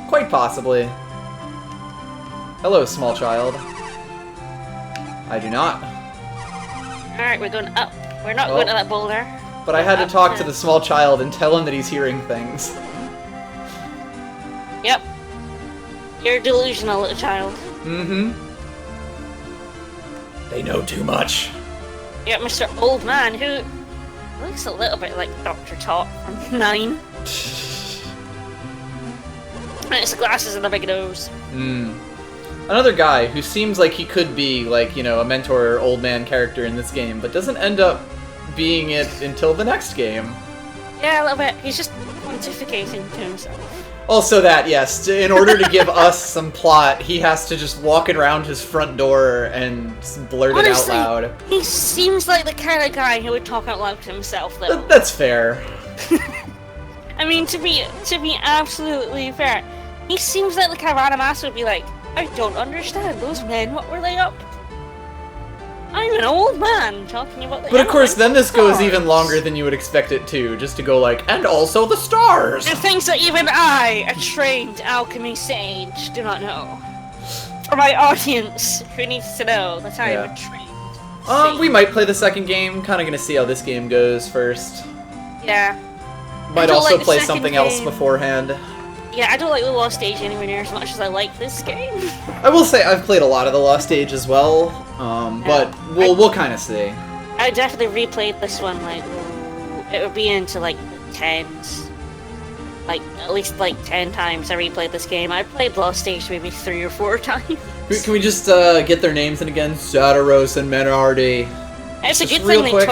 Quite possibly. Hello, small child. I do not. Alright, we're going up. We're not going to that boulder. But I had to talk to the small child and tell him that he's hearing things. Yep. You're delusional, little child. Mm-hmm. They know too much. Yep, Mr. Old Man, who looks a little bit like Dr. Tot from 9. And it's the glasses and the big nose. Another guy who seems like he could be, like, you know, a mentor or old man character in this game, but doesn't end up being it until the next game. Yeah, a little bit. He's just pontificating to himself. Also that, yes, in order to give us some plot, he has to just walk around his front door and blurt Honestly, it out loud. he seems like the kind of guy who would talk out loud to himself, though. That's fair. I mean, to be absolutely fair, he seems like the kind of animaster would be like, I don't understand those men, what were they up? I'm an old man talking about the But of course, then this goes stars. even longer than you would expect it to, just to go like, and also the stars! The things that even I, a trained alchemy sage, do not know. For my audience, who needs to know that I am a trained sage. We might play the second game, kinda gonna see how this game goes first. Yeah. Might don't also like the play second something else game. beforehand. Yeah, I don't like the Lost Age anywhere near as much as I like this game. I will say I've played a lot of the Lost Age as well, but we'll kind of see. I definitely replayed this one, like, it would be into, like, the tens. Like, at least, like, 10 times I replayed this game. I played Lost Age maybe 3 or 4 times. Can we just get their names in again? Sadaros and Menardi. It's a Just good thing real quick.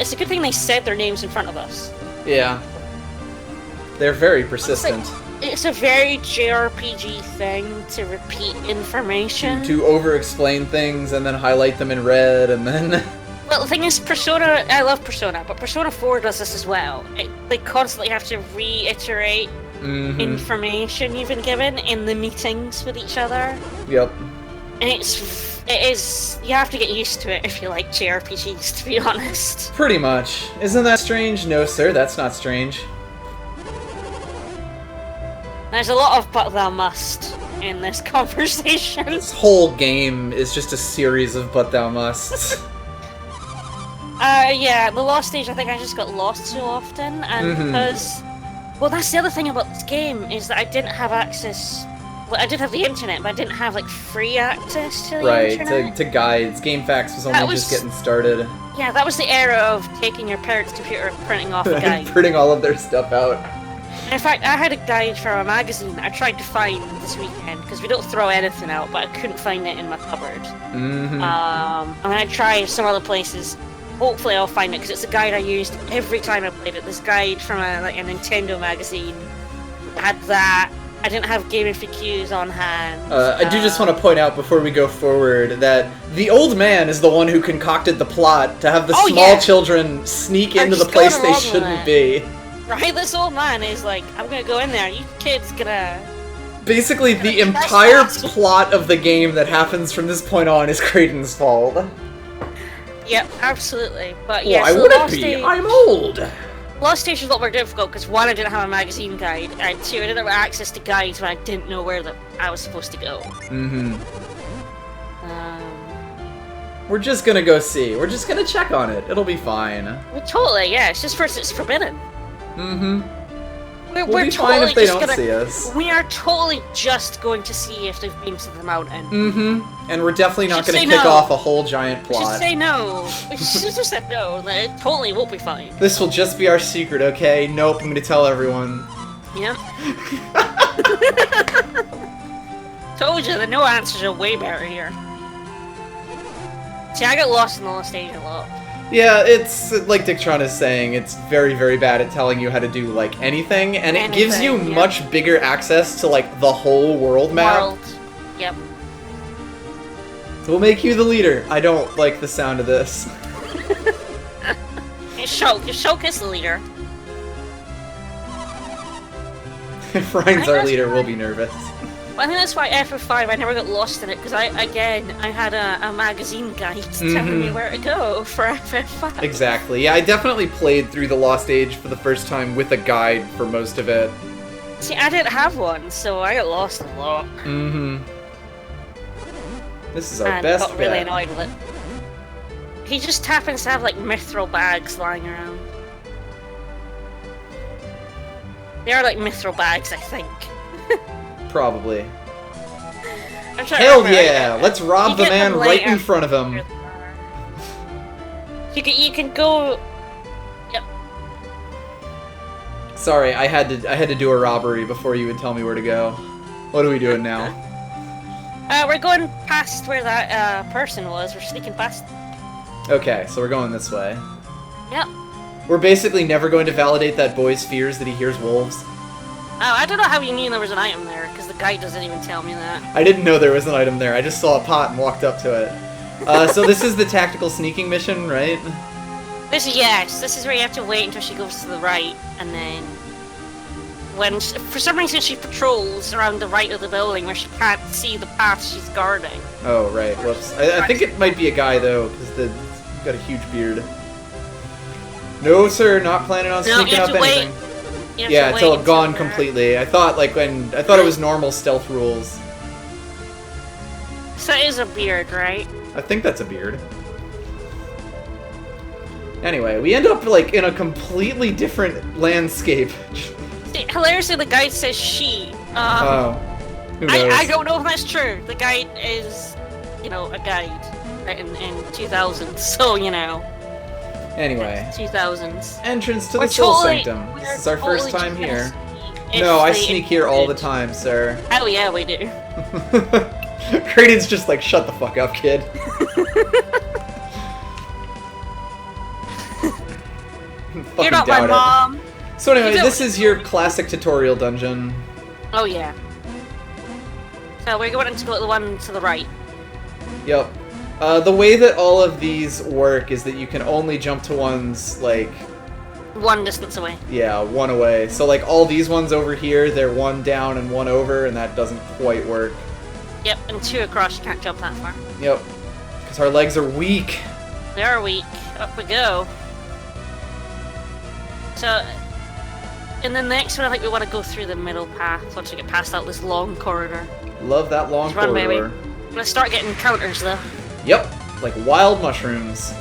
it's a good thing they said their names in front of us. Yeah. They're very persistent. It's a very JRPG thing to repeat information. To over-explain things and then highlight them in red and then... Well, the thing is, Persona, I love Persona, but Persona 4 does this as well. They constantly have to reiterate information you've been given in the meetings with each other. Yep. And it is, you have to get used to it if you like JRPGs, to be honest. Pretty much. Isn't that strange? No, sir, that's not strange. There's a lot of but thou must in this conversation. This whole game is just a series of but thou musts. Yeah, the Lost Stage, I think I just got lost so often, and because... Well, that's the other thing about this game, is that I didn't have access... Well, I did have the internet, but I didn't have, like, free access to the internet. Right, to guides. GameFAQs was only just getting started. Yeah, that was the era of taking your parents' computer and printing off a guide. And printing all of their stuff out. In fact, I had a guide from a magazine that I tried to find this weekend, because we don't throw anything out, but I couldn't find it in my cupboard. And then I tried some other places. Hopefully I'll find it, because it's a guide I used every time I played it. This guide from a Nintendo magazine. I had that. I didn't have Game FAQs on hand. I do just want to point out before we go forward that the old man is the one who concocted the plot to have the small children sneak into the place they shouldn't be. Right, this old man is like, I'm gonna go in there, you kids gonna... Basically, the entire plot of the game that happens from this point on is Kraden's fault. Yep, absolutely. But yeah, Why so would it Lost be? Age, I'm old! Lost Age was a lot more difficult, because one, I didn't have a magazine guide, and two, I didn't have access to guides when I didn't know where I was supposed to go. We're just gonna go see. We're just gonna check on it. It'll be fine. Well, totally, yeah, it's just first it's forbidden. We'll We're be fine if they just don't see us. We are totally just going to see if they've been to the mountain. And we're definitely not should gonna say kick no. off a whole giant We should plot. say no. We should just say no. It totally won't be fine. This will just be our secret, okay? Nope, I'm gonna tell everyone. Yeah. Told you, the no answers are way better here. See, I got lost in the Lost Age a lot. Yeah, it's, like Dictron is saying, it's very, very bad at telling you how to do, like, anything, and it gives you much bigger access to, like, the whole world map. Yep. So we'll make you the leader. I don't like the sound of this. Shulk is the leader. If Ryan's our leader, we'll be nervous. Well, I think that's why FF5, I never got lost in it, because I had a magazine guide telling me where to go for FF5. Exactly. Yeah, I definitely played through the Lost Age for the first time with a guide for most of it. See, I didn't have one, so I got lost a lot. This is our and best got really bet. annoyed with it. He just happens to have, like, mithril bags lying around. They are like mithril bags, I think. Probably. I'm trying Hell to remember. yeah! Let's rob the get man them right later. in front of him. You can go. Yep. Sorry, I had to do a robbery before you would tell me where to go. What are we doing now? We're going past where that person was. We're sneaking past. Okay, so we're going this way. Yep. We're basically never going to validate that boy's fears that he hears wolves. Oh, I don't know how you knew there was an item there, because the guide doesn't even tell me that. I didn't know there was an item there. I just saw a pot and walked up to it. So this is the tactical sneaking mission, right? This is where you have to wait until she goes to the right, and then for some reason she patrols around the right of the building where she can't see the path she's guarding. Oh, right. Whoops. I think it might be a guy, though, because he's got a huge beard. No, sir, not planning on sneaking up anything. Yeah, until it gone completely. I thought it was normal stealth rules. So it is a beard, right? I think that's a beard. Anyway, we end up like in a completely different landscape. See, hilariously, the guide says she. Oh, who knows? I don't know if that's true. The guide is, a guide written in 2000, so Anyway. 2000s. Entrance to the Soul Sanctum. This is our first time here. No, I sneak here all the time, sir. Oh yeah, we do. Kraden's just like, shut the fuck up, kid. You're not my mom. So anyway, this is your classic tutorial dungeon. Oh yeah. So we're going to go to the one to the right. Yep. The way that all of these work is that you can only jump to ones, like... one distance away. Yeah, one away. So, like, all these ones over here, they're one down and one over, and that doesn't quite work. Yep, and two across, you can't jump that far. Yep. Because our legs are weak. They are weak. Up we go. So, in the next one, I think we want to go through the middle path once we get past out this long corridor. Love that long corridor. Run, baby. I'm gonna start getting counters, though. Yep, like wild mushrooms.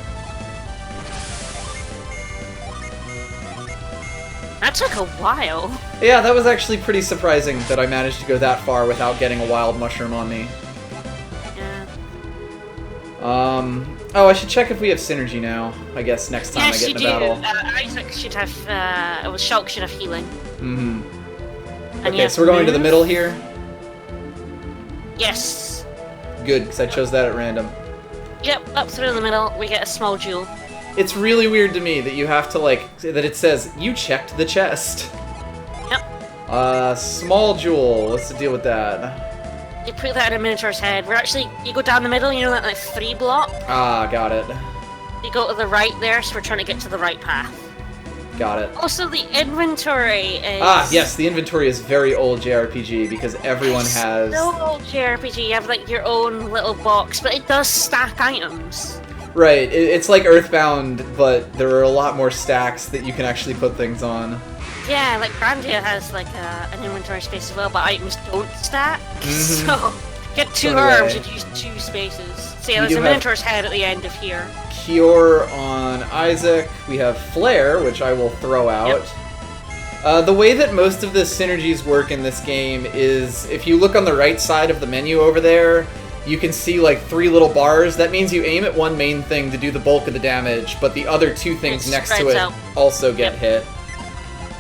That took a while. Yeah, that was actually pretty surprising that I managed to go that far without getting a wild mushroom on me. Yeah. Oh, I should check if we have synergy now, I guess, next time I get in the battle. Isaac should have, Shulk should have healing. Mm-hmm. Okay, so we're going to the middle here? Yes. Good, because I chose that at random. Yep, up through the middle, we get a small jewel. It's really weird to me that you have to, like, that it says, you checked the chest. Yep. Small jewel, what's the deal with that? You put that in a minotaur's head. You go down the middle, you know that, like, 3 block? Ah, got it. You go to the right there, so we're trying to get to the right path. Got it. Also, the inventory is... Ah, yes, the inventory is very old JRPG, because everyone has... so old JRPG, you have, like, your own little box, but it does stack items. Right, it's like Earthbound, but there are a lot more stacks that you can actually put things on. Yeah, like Grandia has, like, an inventory space as well, but items don't stack. Mm-hmm. So, get 2 arms and use 2 spaces. So yeah, there's a minotaur's head at the end of here. Cure on Isaac. We have Flare, which I will throw out. Yep. The way that most of the synergies work in this game is if you look on the right side of the menu over there, you can see like 3 little bars. That means you aim at one main thing to do the bulk of the damage, but the other 2 things next to it also get hit.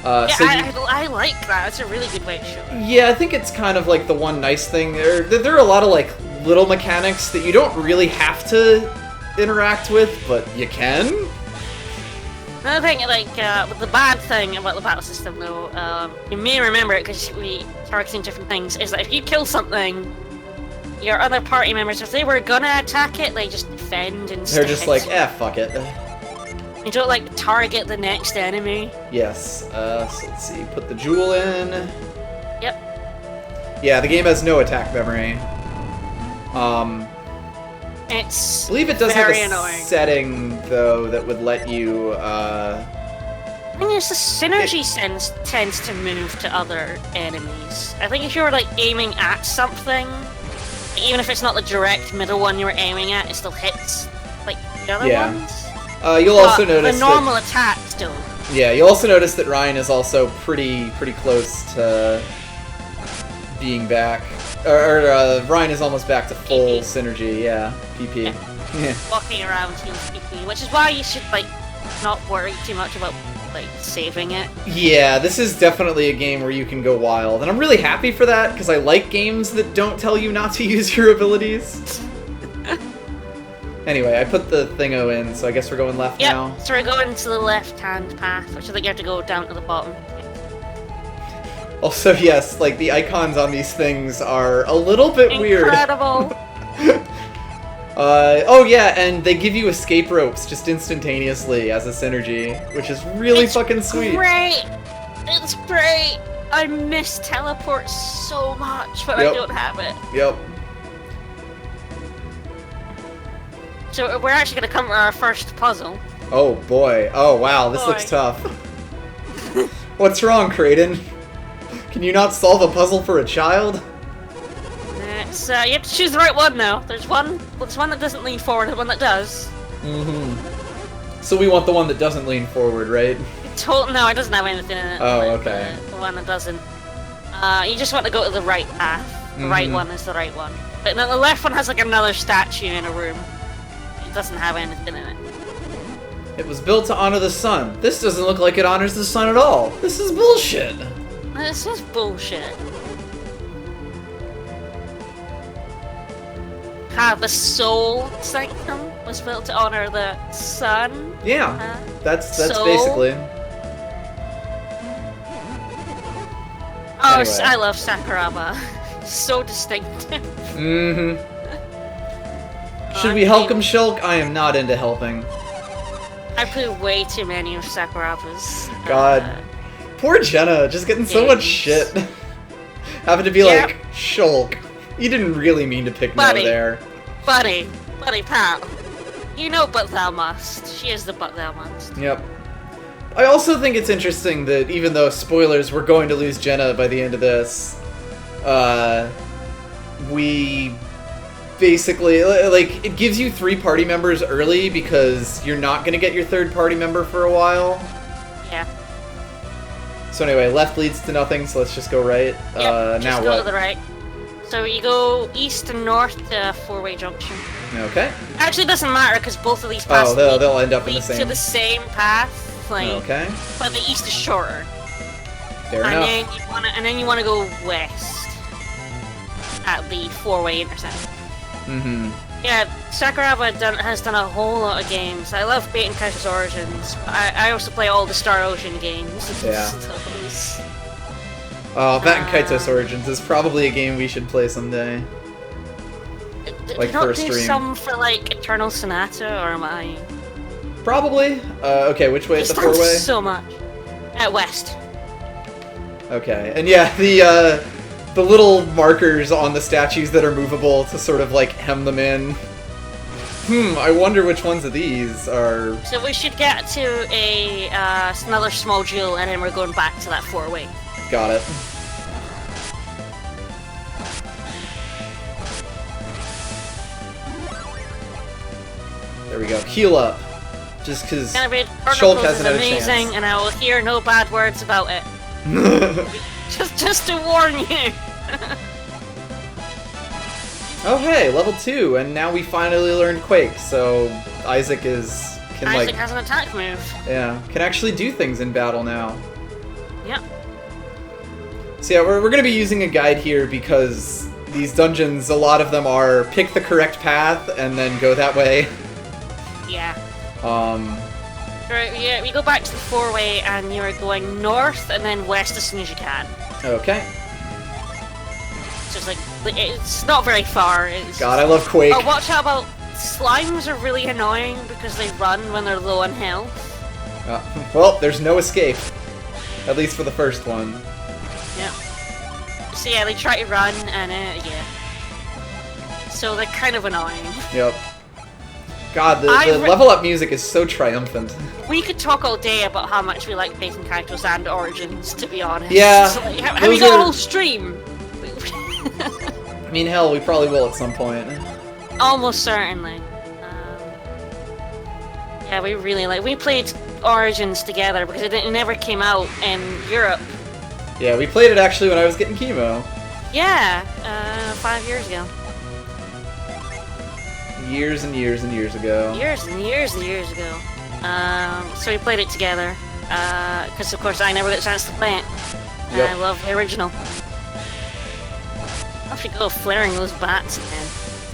I like that. It's a really good way to show it. Yeah, I think it's kind of like the one nice thing. There are a lot of like little mechanics that you don't really have to interact with, but you can. Another thing, like, the bad thing about the battle system, though, you may remember it because we targeting different things, is that if you kill something, your other party members, if they were gonna attack it, they just defend instead. They're just like, fuck it. You don't, like, target the next enemy. Yes, so let's see, put the jewel in. Yep. Yeah, the game has no attack memory. I believe it does have a setting, though, that would let you, I think it's the synergy tends to move to other enemies. I think if you were, like, aiming at something, even if it's not the direct middle one you were aiming at, it still hits, like, the other ones. You'll also notice the normal attacks don't. Yeah, you'll also notice that Ryan is also pretty close to being back. Ryan is almost back to full synergy, yeah. PP. Yeah. Walking around team PP, which is why you should, like, not worry too much about, like, saving it. Yeah, this is definitely a game where you can go wild, and I'm really happy for that, because I like games that don't tell you not to use your abilities. Anyway, I put the thingo in, so I guess we're going left now. So we're going to the left-hand path, which I think you have to go down to the bottom. Also, yes, like, the icons on these things are a little bit Incredible. weird. Oh yeah, and they give you escape ropes just instantaneously as a synergy, which is really fucking sweet. Great. It's great. I miss teleport so much, but I don't have it. Yep. So we're actually gonna come to our first puzzle. Oh boy. Oh wow, this looks tough. What's wrong, Kraden? Can you not solve a puzzle for a child? It's, you have to choose the right one now. There's one that doesn't lean forward and one that does. Mm-hmm. So we want the one that doesn't lean forward, right? No, it doesn't have anything in it. Oh, okay. The one that doesn't. You just want to go to the right path. The right one is the right one. But then the left one has like another statue in a room. It doesn't have anything in it. It was built to honor the sun. This doesn't look like it honors the sun at all. This is bullshit. This is bullshit. The Soul Sanctum was built to honor the sun. Yeah, that's Soul. basically. Oh, Anyway. I love Sakuraba. So distinctive. Mm-hmm. Should we help him, Shulk? I am not into helping. I play way too many of Sakuraba's. God. Poor Jenna, just getting so much shit. Having to be like, Shulk, you didn't really mean to pick no there. Buddy, pal. You know but thou must. She is the but thou must. Yep. I also think it's interesting that even though, spoilers, we're going to lose Jenna by the end of this, we basically, like, it gives you 3 party members early because you're not going to get your 3rd party member for a while. Yeah. So anyway, left leads to nothing, so let's just go right. Yep, now just go what? to the right. So you go east and north to 4-way junction. Okay. Actually, it doesn't matter because both of these paths they'll end up in the lead same. to the same path. Like, okay. But the east is shorter. Fair enough. Then you wanna go west at the 4-way intersection. Mm-hmm. Yeah, Sakuraba has done a whole lot of games. I love Bait and Kaiser's Origins. I also play all the Star Ocean games. Yeah. Bat and Kaitos Origins is probably a game we should play someday. Like for a stream. Do some for like Eternal Sonata, or am I? Probably. Okay, which way is the 4-way? So much. At west. Okay, and yeah, the little markers on the statues that are movable to sort of like hem them in. I wonder which ones of these are. So we should get to another small jewel, and then we're going back to that 4-way. Got it. There we go. Heal up. Just because Shulk hasn't had a chance. Amazing, and I will hear no bad words about it. just to warn you. Oh hey, level 2, and now we finally learned Quake, so Isaac Isaac has an attack move. Yeah, can actually do things in battle now. Yep. So yeah, we're gonna be using a guide here because these dungeons, a lot of them are pick the correct path and then go that way. Yeah. Right, yeah, we go back to the 4-way and you're going north and then west as soon as you can. Okay. So it's like, it's not very far. God, I love Quake. Oh, watch out about slimes are really annoying because they run when they're low on health. Well, there's no escape. At least for the first one. Yeah. So yeah, they try to run and yeah. So they're kind of annoying. Yep. God, the level up music is so triumphant. We could talk all day about how much we like Bacon Characters and Origins, to be honest. Yeah. So, like, have we got a whole stream? I mean, hell, we probably will at some point. Almost certainly. Yeah, we really like. We played Origins together because it never came out in Europe. Yeah, we played it actually when I was getting chemo. Yeah, 5 years ago. Years and years and years ago. Years and years and years ago. So we played it together. Because of course I never got a chance to play it. And yep. I love the original. I should go flaring those bats again.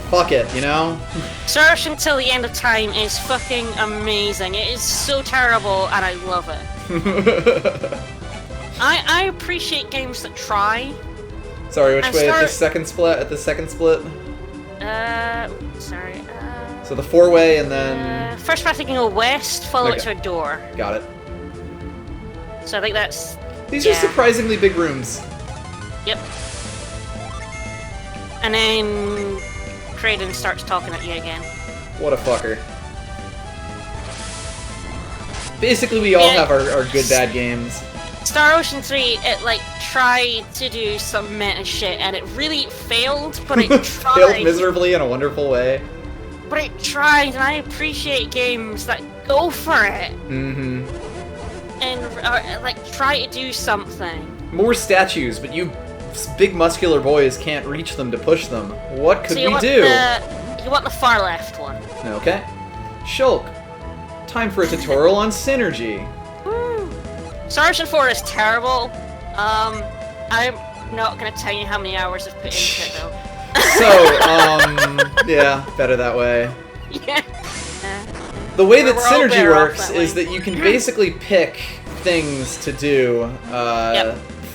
Fuck it, you know? Search Until the End of Time is fucking amazing. It is so terrible and I love it. I appreciate games that try. Sorry, which way? At the second split? At the second split? Sorry. So the 4-way and then... First path you can go west, follow it to a door. Got it. So I think that's... These are surprisingly big rooms. Yep. And then Kraden starts talking at you again. What a fucker. Basically, we all have our good bad games. Star Ocean 3, it like tried to do some meta shit and it really failed, but it tried. Failed miserably in a wonderful way. But it tried, and I appreciate games that go for it. Mm-hmm. And like try to do something. More statues, but you big muscular boys can't reach them to push them. What could we do? You want the far left one. Okay. Shulk. Time for a tutorial on synergy. Star Ocean 4 is terrible. I'm not gonna tell you how many hours I've put into it though. So, yeah, better that way. Yeah. The way that synergy works is that you can basically pick things to do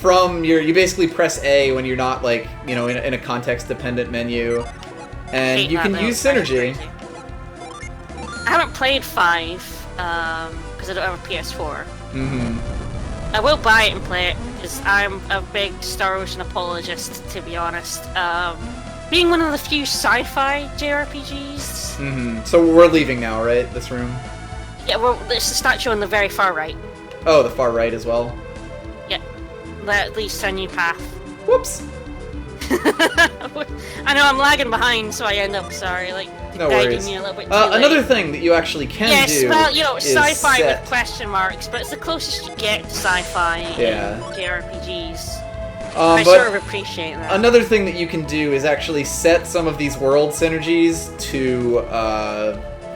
from you basically press A when you're not like, you know, in a context-dependent menu, and you can use synergy. I haven't played 5 because I don't have a PS4. Mm-hmm. I will buy it and play it because I'm a big Star Ocean apologist, to be honest. Being one of the few sci-fi JRPGs. Mm-hmm. So we're leaving now, right? This room? Yeah, well, there's the statue on the very far right. Oh, the far right as well? Yeah. That leads to a new path. Whoops! I know, I'm lagging behind, so I end up, like, no guiding worries. you a little bit too another late. thing that you actually can do. Yes, well, you know, sci-fi set. with question marks, but it's the closest you get to sci-fi in JRPGs. I sort of appreciate that. Another thing that you can do is actually set some of these world synergies to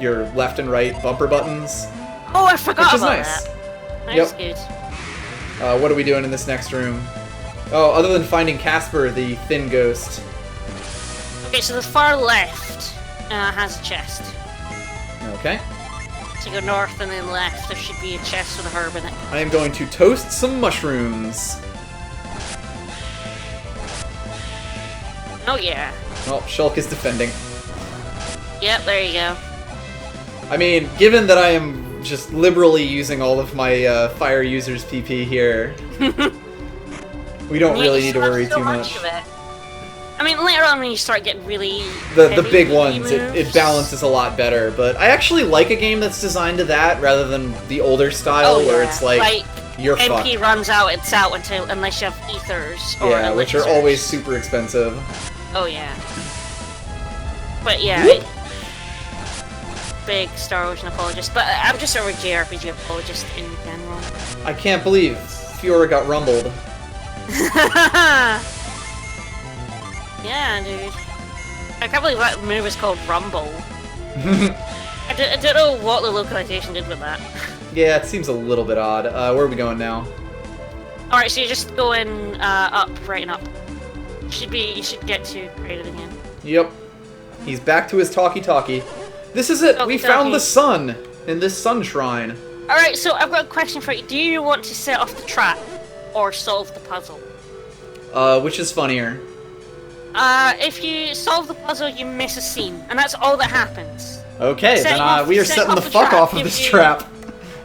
your left and right bumper buttons. Oh, I forgot about nice. that. That's good. What are we doing in this next room? Oh, other than finding Casper, the thin ghost. Okay, so the far left has a chest. Okay. So you go north and then left, there should be a chest with a herb in it. I am going to toast some mushrooms. Oh yeah. Well, Shulk is defending. Yep, there you go. I mean, given that I am just liberally using all of my fire users PP here, we don't really need to worry too much. Of it. I mean, later on when you start getting really the big ones, it balances a lot better. But I actually like a game that's designed to that rather than the older style where it's like you're fucked. MP runs out, it's out unless you have ethers or elixirs. Which are always super expensive. Oh yeah. But yeah, big Star Ocean apologist, but I'm just a JRPG apologist in general. I can't believe Fiora got rumbled. Yeah, dude. I can't believe that move is called Rumble. I don't know what the localization did with that. Yeah, it seems a little bit odd. Where are we going now? Alright, so you're just going up, right and up. You should get to Kraden again. Yep. He's back to his talkie-talkie. This is it! We found the sun! In this sun shrine. Alright, so I've got a question for you. Do you want to set off the trap or solve the puzzle? Which is funnier? If you solve the puzzle, you miss a scene, and that's all that happens. Okay, then we are setting the fuck off of this trap.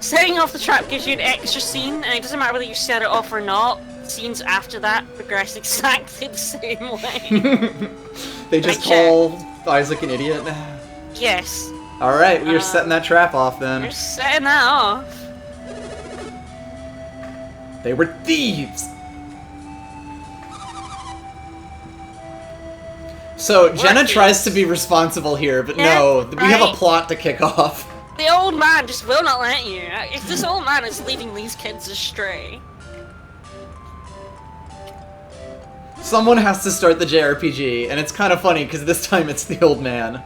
Setting off the trap gives you an extra scene, and it doesn't matter whether you set it off or not. Scenes after that progress exactly the same way. They just call Isaac an idiot? Yes. Alright, we are setting that trap off then. We're setting that off. They were thieves! So, Jenna tries to be responsible here, but no, we have a plot to kick off. The old man just will not let you. This old man is leading these kids astray. Someone has to start the JRPG, and it's kind of funny, because this time it's the old man.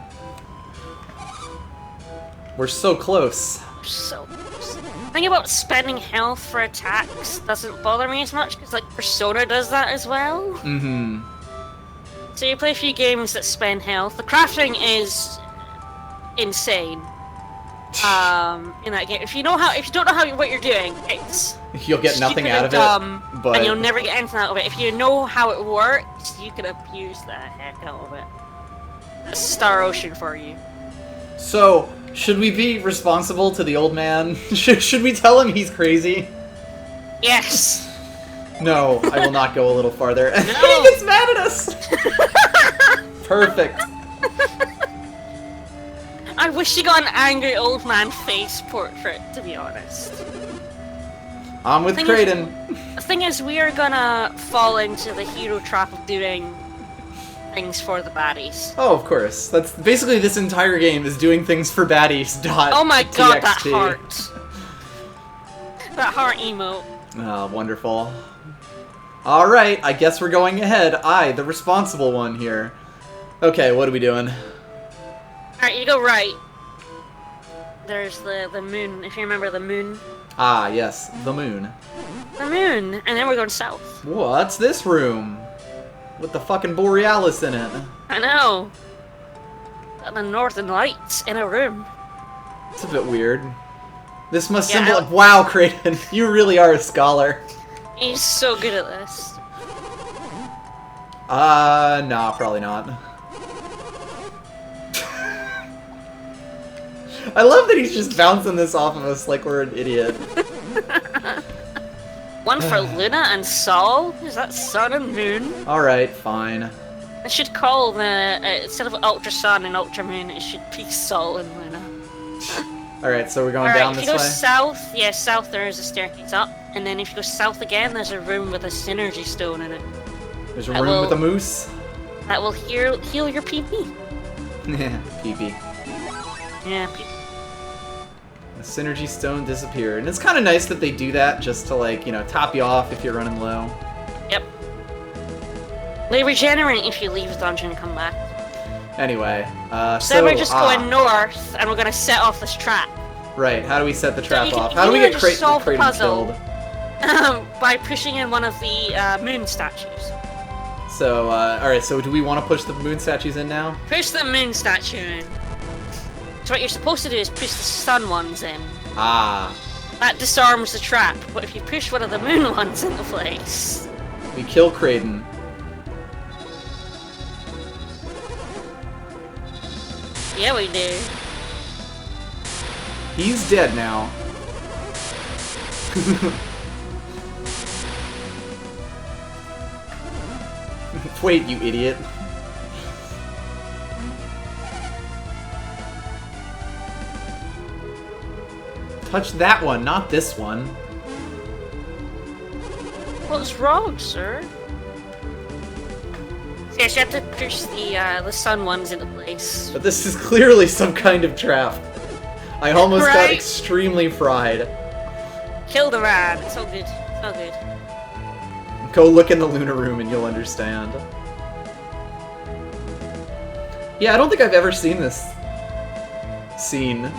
We're so close. We're so close. The thing about spending health for attacks doesn't bother me as much, because, like, Persona does that as well. Mm-hmm. So you play a few games that spend health. The crafting is insane. In that game. If you don't know what you're doing, it's You'll get nothing out of dumb, it, but and you'll never get anything out of it. If you know how it works, you can abuse the heck out of it. That's Star Ocean for you. So, should we be responsible to the old man? Should we tell him he's crazy? Yes. No, I will not go a little farther. And No. he gets mad at us! Perfect. I wish you got an angry old man face portrait, to be honest. I'm with Kraden. The thing is, we are gonna fall into the hero trap of doing things for the baddies. Oh, of course. That's basically this entire game is doing things for baddies. Oh my god, that TXT. heart. That heart emote. Oh, wonderful. Alright, I guess we're going ahead. I, the responsible one here. Okay, what are we doing? Alright, you go right. There's the moon, if you remember the moon. Ah, yes, the moon. The moon! And then we're going south. What's this room? With the fucking Borealis in it. I know! And the northern lights in a room. It's a bit weird. This must Yeah, symbolize— Wow, Kraden, you really are a scholar. He's so good at this. Nah, probably not. I love that he's just bouncing this off of us like we're an idiot. One for Luna and Sol? Is that sun and moon? Alright, fine. I should call the, instead of Ultra Sun and Ultra Moon, it should be Sol and Luna. Alright, so we're going Alright, down if this you go way? south, yeah, south there is a staircase up. And then if you go south again, there's a room with a synergy stone in it. There's a room with a moose? That will heal your PP. PP. Yeah, PP. The synergy stone disappeared. And it's kind of nice that they do that just to, like, you know, top you off if you're running low. Yep. They regenerate if you leave the dungeon and come back. Anyway, So we're just going north, and we're gonna set off this trap. Right, how do we set the trap you off? can How do we either get just solve the Kraden puzzle. killed? By pushing in one of the moon statues. So, alright, so do we want to push the moon statues in now? Push the moon statue in. So what you're supposed to do is push the sun ones in. Ah, That disarms the trap, but if you push one of the moon ones into place... we kill Kraden. Yeah, we do. He's dead now. Wait, you idiot. Touch that one, not this one. What's wrong, sir? Yes, you have to push the sun ones into place. But this is clearly some kind of trap. I almost got Right? extremely fried. Kill the rat. It's all good. It's all good. Go look in the Luna room and you'll understand. Yeah, I don't think I've ever seen this scene.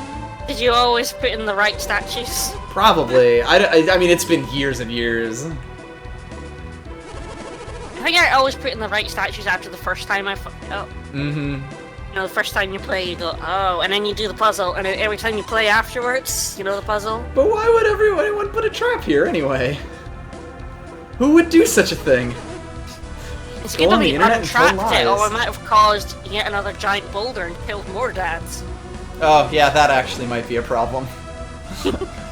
Did you always put in the right statues? Probably. I mean, it's been years and years. I think I always put in the right statues after the first time I fucked up. Mm-hmm. You know, the first time you play, you go, oh, and then you do the puzzle, and then every time you play afterwards, you know the puzzle? But why would anyone put a trap here anyway? Who would do such a thing? It's Go good on that the we internet and tell untrapped it, or lies. it might have caused yet another giant boulder and killed more dads. Oh, yeah, that actually might be a problem.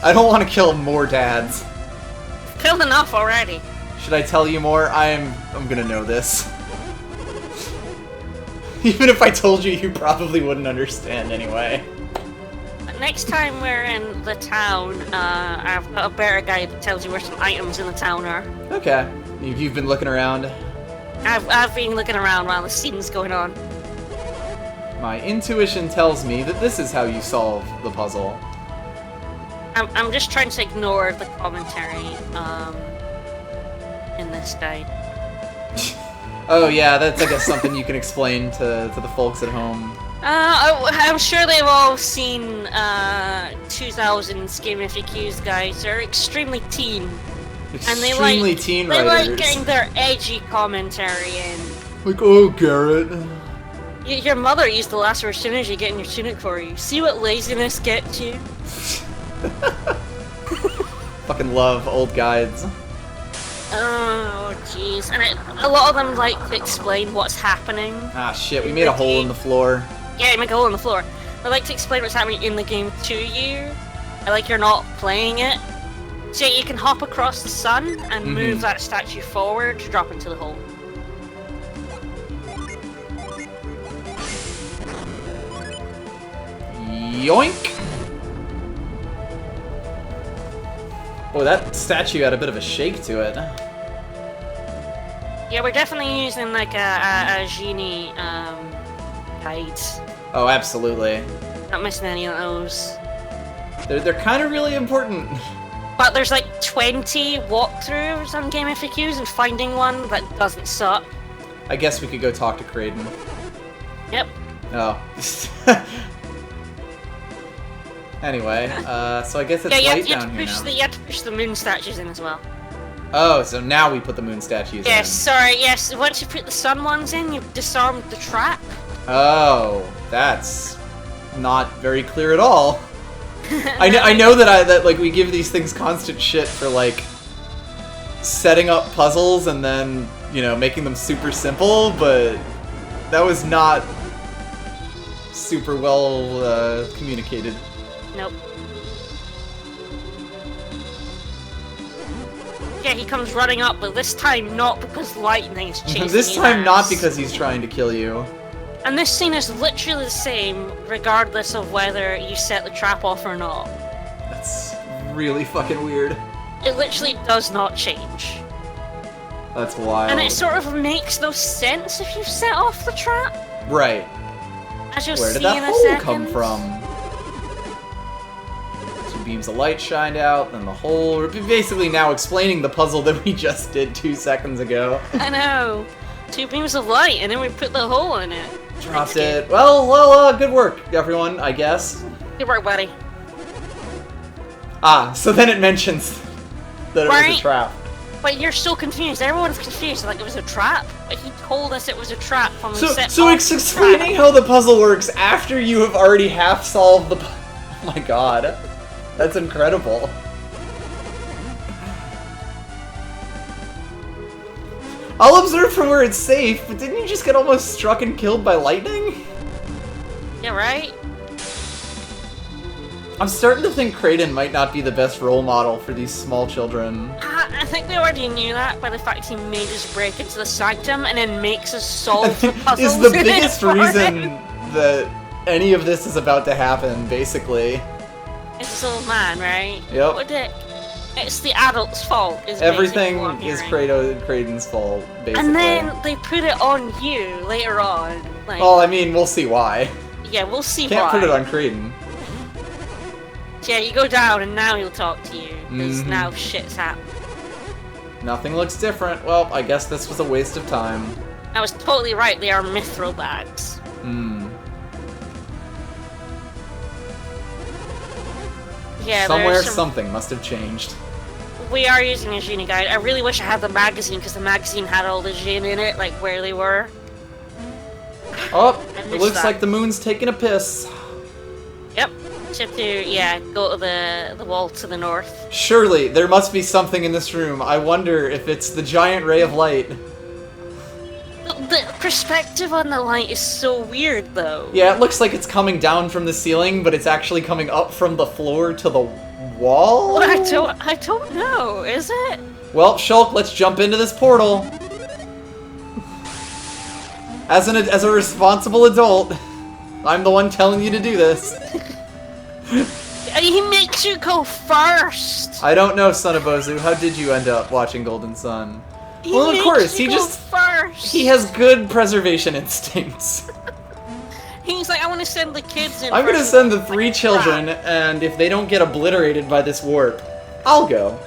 I don't want to kill more dads. Killed enough already. Should I tell you more? I'm gonna know this. Even if I told you, you probably wouldn't understand anyway. Next time we're in the town, I've got a better guide that tells you where some items in the town are. Okay. You've been looking around. I've been looking around while the scene's going on. My intuition tells me that this is how you solve the puzzle. I'm just trying to ignore the commentary in this guide. Oh yeah, that's I guess something you can explain to the folks at home. I'm sure they've all seen 2000s Game FAQs guys. They're extremely teen. And they Extremely like, teen they writers. like getting their edgy commentary in. Like, oh, Garrett. Your mother used the lasso as soon as you get in your tunic for you. See what laziness gets you? Fucking love old guides. Oh, jeez. And a lot of them like to explain what's happening. Ah, shit, we made a hole in the floor. Yeah, you make a hole in the floor. They like to explain what's happening in the game to you. Like you're not playing it. So you can hop across the sun and move that statue forward to drop into the hole. Yoink! Oh, that statue had a bit of a shake to it. Yeah, we're definitely using like a genie guide. Oh, absolutely. Not missing any of those. They're kind of really important. But there's like 20 walkthroughs on Game FAQs, and finding one that doesn't suck. I guess we could go talk to Kraden. Yep. Oh. Anyway, so I guess it's Yeah, light down here now. you have to push the moon statues in as well. Oh, so now we put the moon statues Yes, in. sorry, yes. Once you put the sun ones in, you've disarmed the trap. Oh, that's not very clear at all. I know that like we give these things constant shit for like setting up puzzles and then, you know, making them super simple, but that was not super well communicated. Nope. Yeah, he comes running up, but this time not because lightning's chasing This his time ass. not because he's trying to kill you. And this scene is literally the same, regardless of whether you set the trap off or not. That's really fucking weird. It literally does not change. That's wild. And it sort of makes no sense if you set off the trap. Right. As you'll Where see did that in a hole second. come from? Two beams of light shined out, then the hole. We're basically now explaining the puzzle that we just did 2 seconds ago. I know. 2 beams of light, and then we put the hole in it. Dropped it. Well, good work, everyone, I guess. Good work, buddy. Ah, so then it mentions that it was a trap. But you're so confused. Everyone's confused. Like it was a trap. But he told us it was a trap when we set So off it's the explaining trap. how the puzzle works after you have already half solved the Oh my god. That's incredible. I'll observe from where it's safe, but didn't you just get almost struck and killed by lightning? Yeah, right? I'm starting to think Kraden might not be the best role model for these small children. I think we already knew that by the fact he made us break into the sanctum and then makes us solve the puzzles. Is the in it biggest for reason him. that any of this is about to happen, basically. It's this old man, right? Yep. What a dick. It's the adult's fault. Is Everything basically what I'm is hearing. Kraden's fault, basically. And then they put it on you later on. Like, Well, I mean, we'll see why. yeah, we'll see Can't why. put it on Kraden. Yeah, you go down and now he'll talk to you. Because Mhm. now shit's happened. Nothing looks different. Well, I guess this was a waste of time. I was totally right, they are mithril bags. Hmm. Yeah, Somewhere there's some... something must have changed. We are using a genie guide. I really wish I had the magazine, because the magazine had all the genie in it, like where they were. Oh, I it missed looks that. like the moon's taking a piss. Yep. Just have to, yeah, go to the wall to the north. Surely, there must be something in this room. I wonder if it's the giant ray of light. The perspective on the light is so weird, though. Yeah, it looks like it's coming down from the ceiling, but it's actually coming up from the floor to the wall? Well, I don't know, is it? Well, Shulk, let's jump into this portal. As a responsible adult, I'm the one telling you to do this. He makes you go first! I don't know, Son of Bozu. How did you end up watching Golden Sun? He Well, of makes course, you he go just... first! He has good preservation instincts. He's like, I want to send the kids in I'm gonna first. send the 3 children, and if they don't get obliterated by this warp, I'll go.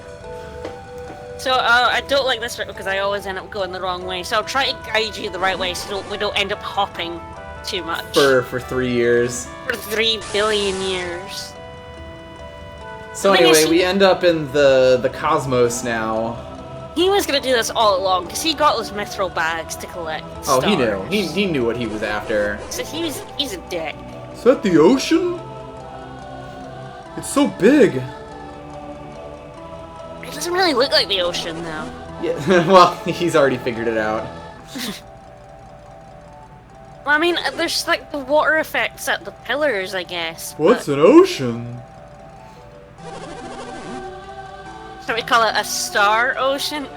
So, I don't like this bit because I always end up going the wrong way. So I'll try to guide you the right way so we don't end up hopping too much. For 3 years. For 3 billion years. So I mean, anyway, we end up in the cosmos now. He was gonna do this all along because he got those mithril bags to collect. Oh, stars. he knew. He knew what he was after. So he's a dick. Is that the ocean? It's so big. It doesn't really look like the ocean though. Yeah. Well, he's already figured it out. Well, I mean, there's like the water effects at the pillars, I guess. What's an ocean? Shall we call it a star ocean?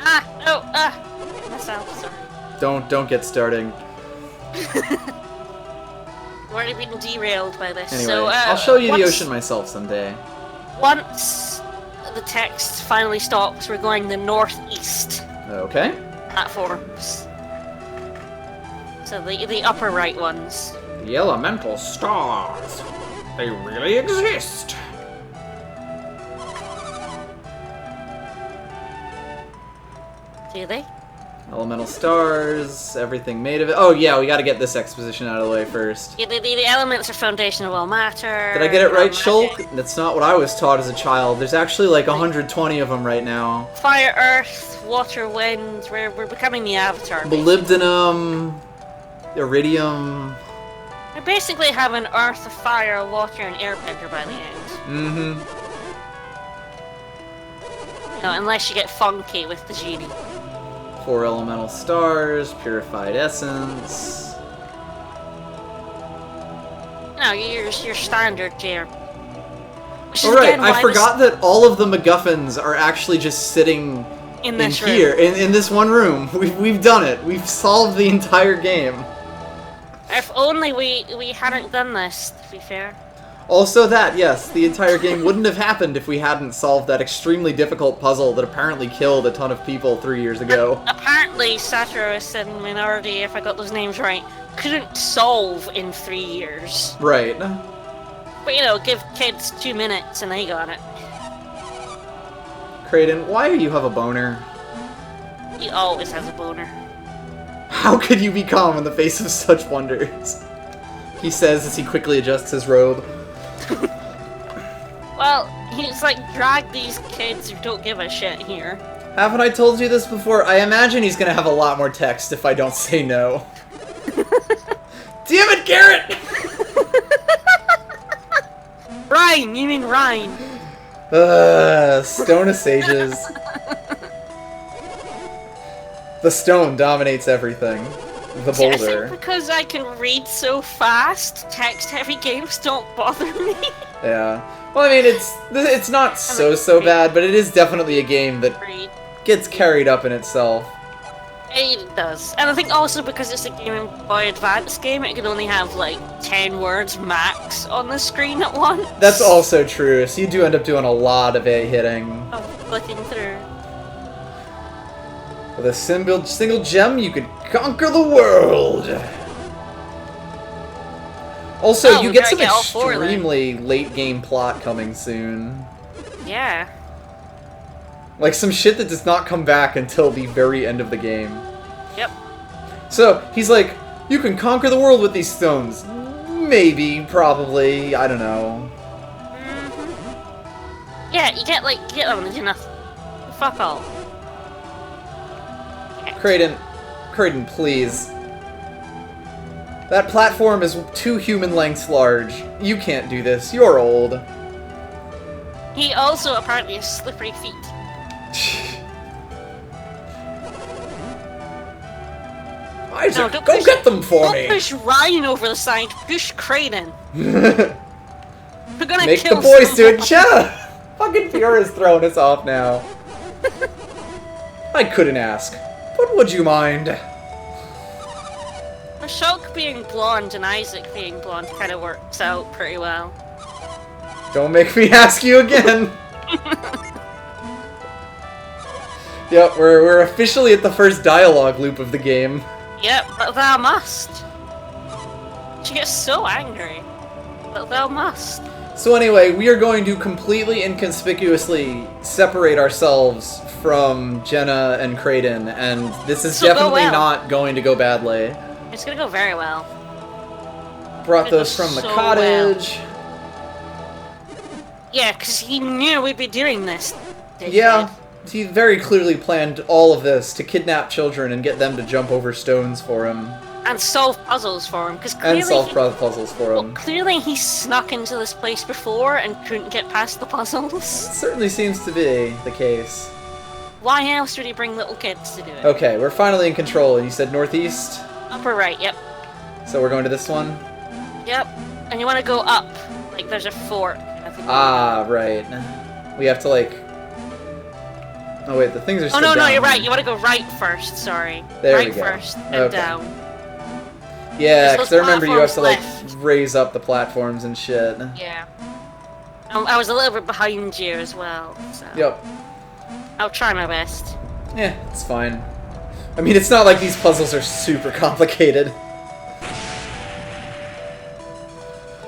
Myself, sorry. Don't get started. We've already been derailed by this. Anyway, So, I'll show you the ocean myself someday. Once the text finally stops, we're going the northeast Okay. platforms. So the upper right ones. The elemental stars. They really exist. Do they? Elemental stars, everything made of it. Oh yeah, we gotta get this exposition out of the way first. Yeah, the elements are foundation of all matter. Did I get it right, magic. Shulk? That's not what I was taught as a child. There's actually like 120 of them right now. Fire, earth, water, wind. We're becoming the avatar. Molybdenum, iridium. We basically have an earth, a fire, a water, and airbender by the end. Mm-hmm. No, unless you get funky with the genie. 4 elemental stars, purified essence. No, your standard tier. Alright, I forgot that all of the MacGuffins are actually just sitting in this here, room. in this one room. We've done it. We've solved the entire game. If only we hadn't done this, to be fair. Also that, yes, the entire game wouldn't have happened if we hadn't solved that extremely difficult puzzle that apparently killed a ton of people 3 years ago. And apparently, Satirus and Minority, if I got those names right, couldn't solve in 3 years. Right. But you know, give kids 2 minutes and they got it. Kraden, why do you have a boner? He always has a boner. How could you be calm in the face of such wonders? He says as he quickly adjusts his robe. Well, he's like, drag these kids who don't give a shit here. Haven't I told you this before? I imagine he's gonna have a lot more text if I don't say no. Damn it, Garrett! Rhine! You mean Rhine? Stone of Sages. The stone dominates everything. The See, boulder. I think because I can read so fast, text-heavy games don't bother me. Yeah. Well, I mean, it's not so bad, but it is definitely a game that Read. gets carried up in itself. It does. And I think also because it's a Game Boy Advance game, it can only have like 10 words max on the screen at once. That's also true, so you do end up doing a lot of hitting. Of flicking through. With a single gem, you could conquer the world! Also, Oh, you we get better some get all 4 then. extremely late-game plot coming soon. Yeah. Like, some shit that does not come back until the very end of the game. Yep. So, he's like, you can conquer the world with these stones. Maybe, probably, I don't know. Mm-hmm. Yeah, you get them and do nothing. Fuck all. Kraden, please. That platform is 2 human lengths large. You can't do this. You're old. He also apparently has slippery feet. Isaac, go get them for me! Don't push Ryan over the side, push Kraden. We're gonna Make kill the boys do someone. it. Shut up! Fucking Fiora's throwing us off now. I couldn't ask, but would you mind? Shulk being blonde and Isaac being blonde kind of works out pretty well. Don't make me ask you again! Yep, we're officially at the first dialogue loop of the game. Yep, but thou must. She gets so angry. But thou must. So anyway, we are going to completely inconspicuously separate ourselves from Jenna and Kraden, and this is definitely not going to go badly. It's gonna go very well. Brought those from the cottage. Yeah, because he knew we'd be doing this. Yeah, he very clearly planned all of this to kidnap children and get them to jump over stones for him. And solve puzzles for him, because clearly And solve puzzles for him. Well, clearly he snuck into this place before and couldn't get past the puzzles. Certainly seems to be the case. Why else would he bring little kids to do it? Okay, we're finally in control, and you said northeast? Upper right, yep. So we're going to this one? Yep. And you want to go up, like there's a fork. I think right. We have to, like... Oh wait, the things are still no, down. you're right. You want to go right first, sorry. There right we go. first, and Okay. down. Yeah, because I remember you have to, like, platforms raise up the platforms and shit. Yeah. I was a little bit behind you as well, so... Yep. I'll try my best. Yeah, it's fine. I mean, it's not like these puzzles are super complicated.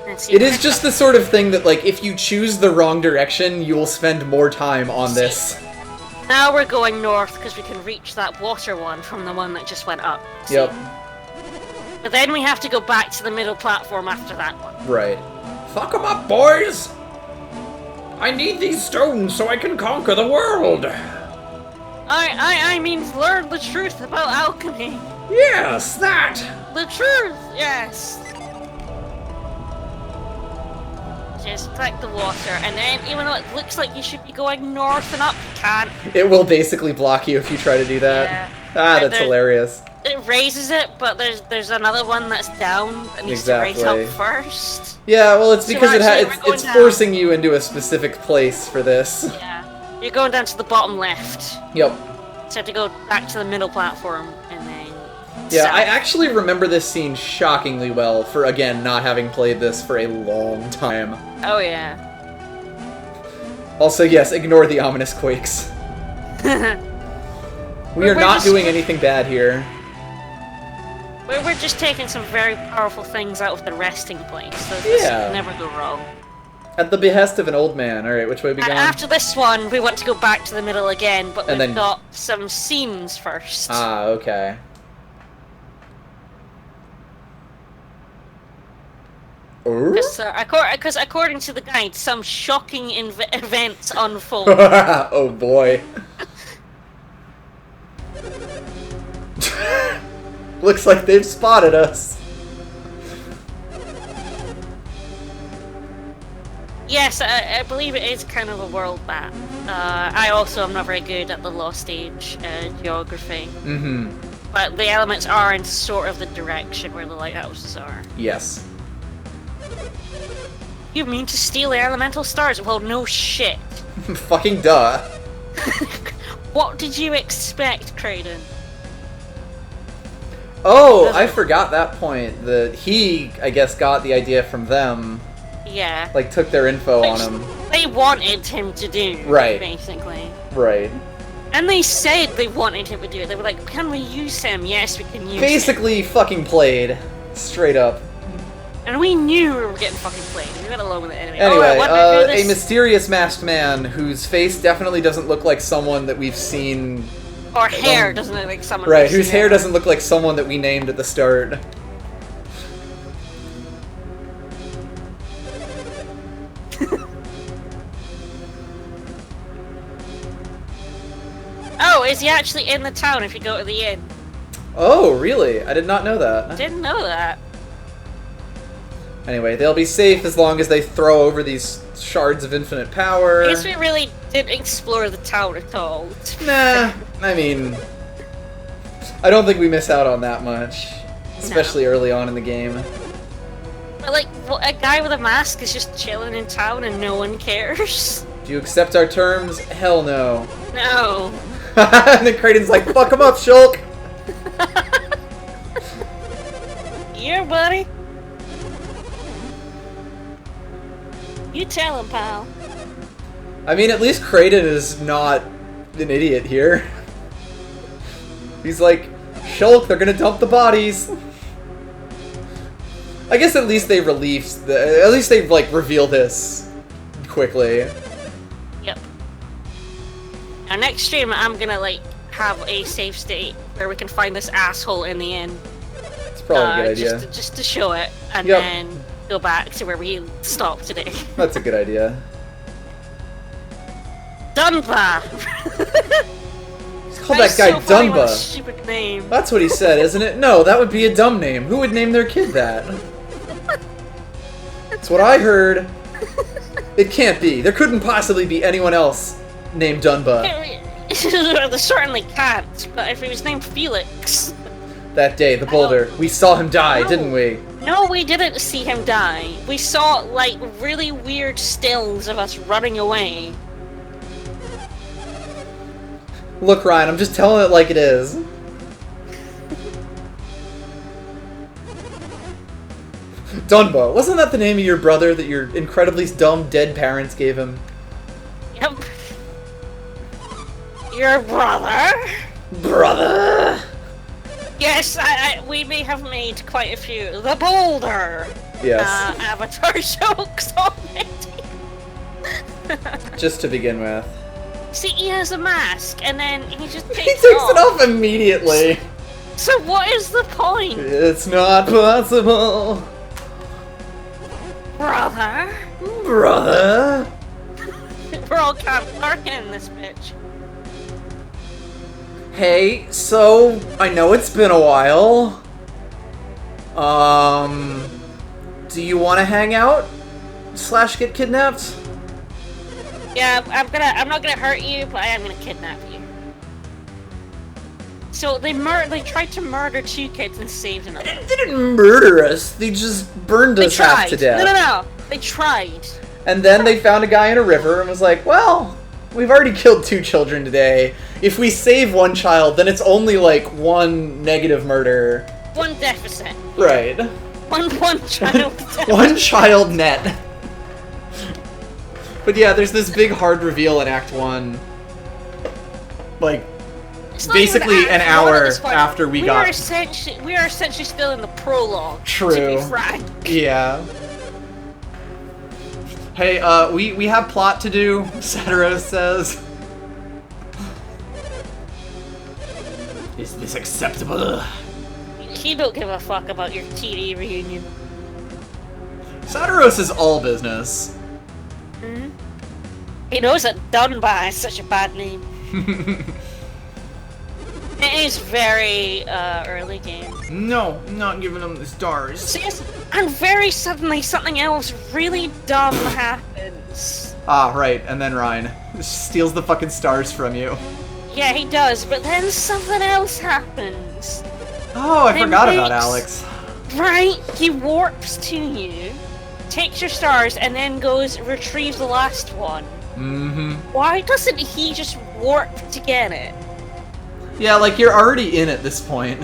Let's see It if is just the sort of thing that, like, if you choose the wrong direction, you will spend more time on this. Now we're going north because we can reach that water one from the one that just went up. See? Yep. But then we have to go back to the middle platform after that one. Right. Fuck 'em up, boys! I need these stones so I can conquer the world! I mean, learn the truth about alchemy. Yes, that! The truth, yes. Just collect the water, and then even though it looks like you should be going north and up, you can't. It will basically block you if you try to do that. Yeah. Ah, that's hilarious. It raises it, but there's another one that's down that needs to raise Exactly. up first. Yeah, well, it's So because actually, we're going it's down. forcing you into a specific place for this. Yeah. You're going down to the bottom left. Yep. So you have to go back to the middle platform, and then... Yeah, south. I actually remember this scene shockingly well for, again, not having played this for a long time. Oh, yeah. Also, yes, ignore the ominous quakes. We are We're not just- doing anything bad here. We're just taking some very powerful things out of the resting place, so this Yeah. can never go wrong. At the behest of an old man. Alright, which way are we And going? after this one, we want to go back to the middle again, but And we've then- got some scenes first. Ah, okay. Because according to the guide, some shocking events unfold. Oh boy. Looks like they've spotted us. Yes, I believe it is kind of a world map. I also am not very good at the Lost Age geography. Mm-hmm. But the elements are in sort of the direction where the lighthouses are. Yes. You mean to steal the elemental stars? Well, no shit. Fucking duh. What did you expect, Kraden? Oh, I forgot that point. That he, I guess, got the idea from them. Yeah. Like, took their info on him. They wanted him to do, Right. basically. Right. And they said they wanted him to do it. They were like, can we use him? Yes, we can use him. Basically, fucking played. Straight up. And we knew we were getting fucking played. We went along with it anyway. Anyway, Alright, what do we do a this? mysterious masked man whose face definitely doesn't look like someone that we've seen. Or hair doesn't look like someone. Right, we've whose seen hair ever. doesn't look like someone that we named at the start. Oh, is he actually in the town if you go to the inn? Oh, really? I did not know that. Didn't know that. Anyway, they'll be safe as long as they throw over these shards of infinite power. I guess we really didn't explore the town at all. Nah, I mean, I don't think we miss out on that much. Especially early on in the game. But like, a guy with a mask is just chilling in town and no one cares. Do you accept our terms? Hell no. No. And then Kraden's like, fuck him up, Shulk! Yeah, buddy. You tell him, pal. I mean, at least Kraden is not an idiot here. He's like, Shulk, they're gonna dump the bodies. I guess at least they relieved at least they've, like, revealed this quickly. Yep. Now next stream, I'm gonna, like, have a save state where we can find this asshole in the inn. It's probably a good idea. Just to show it, and Yep. then go back to where we stopped today. That's a good idea. Dunbar. Call that guy so funny, what a Dunba. stupid name. That's what he said, isn't it? No, that would be a dumb name. Who would name their kid that? That's what I heard. It can't be. There couldn't possibly be anyone else named Dunba. There certainly can't, but if he was named Felix... That day, the boulder, we saw him die, No. didn't we? No, we didn't see him die. We saw, like, really weird stills of us running away. Look, Ryan, I'm just telling it like it is. Dunba, wasn't that the name of your brother that your incredibly dumb dead parents gave him? Yep. Your brother? Brother! Yes, we may have made quite a few. The boulder! Yes. Avatar jokes already. Just to begin with. See, he has a mask, and then he just takes He takes it off immediately. So what is the point? It's not possible. Brother? Brother? We're all kind of lurking in this bitch. Hey, so, I know it's been a while. Do you want to hang out? / get kidnapped? Yeah, I'm not gonna hurt you, but I am gonna kidnap you. So they tried to murder 2 kids and saved another. They didn't murder us, they just burned us half to death. No. They tried. And then they found a guy in a river and was like, well, we've already killed 2 children today. If we save 1 child, then it's only like 1 negative murder. 1 deficit. Right. One child deficit. 1 child net. But yeah, there's this big hard reveal in Act 1. Like, It's not basically even an Act hour 1 at this point. after we got... We are essentially still in the prologue. True. To be frank. Yeah. Hey, we have plot to do, Satoros says. Is this acceptable? He don't give a fuck about your TD reunion. Satoros is all business. Hmm? He knows that Dunbar is such a bad name. It is very early game. No, not giving them the stars. Seriously, and very suddenly something else really dumb happens. Ah, right, and then Ryan steals the fucking stars from you. Yeah, he does, but then something else happens. Oh, I Then forgot about makes- Alex. Right? He warps to you, takes your stars, and then goes retrieve the last one. Mm-hmm. Why doesn't he just warp to get it? Yeah, like, you're already in at this point.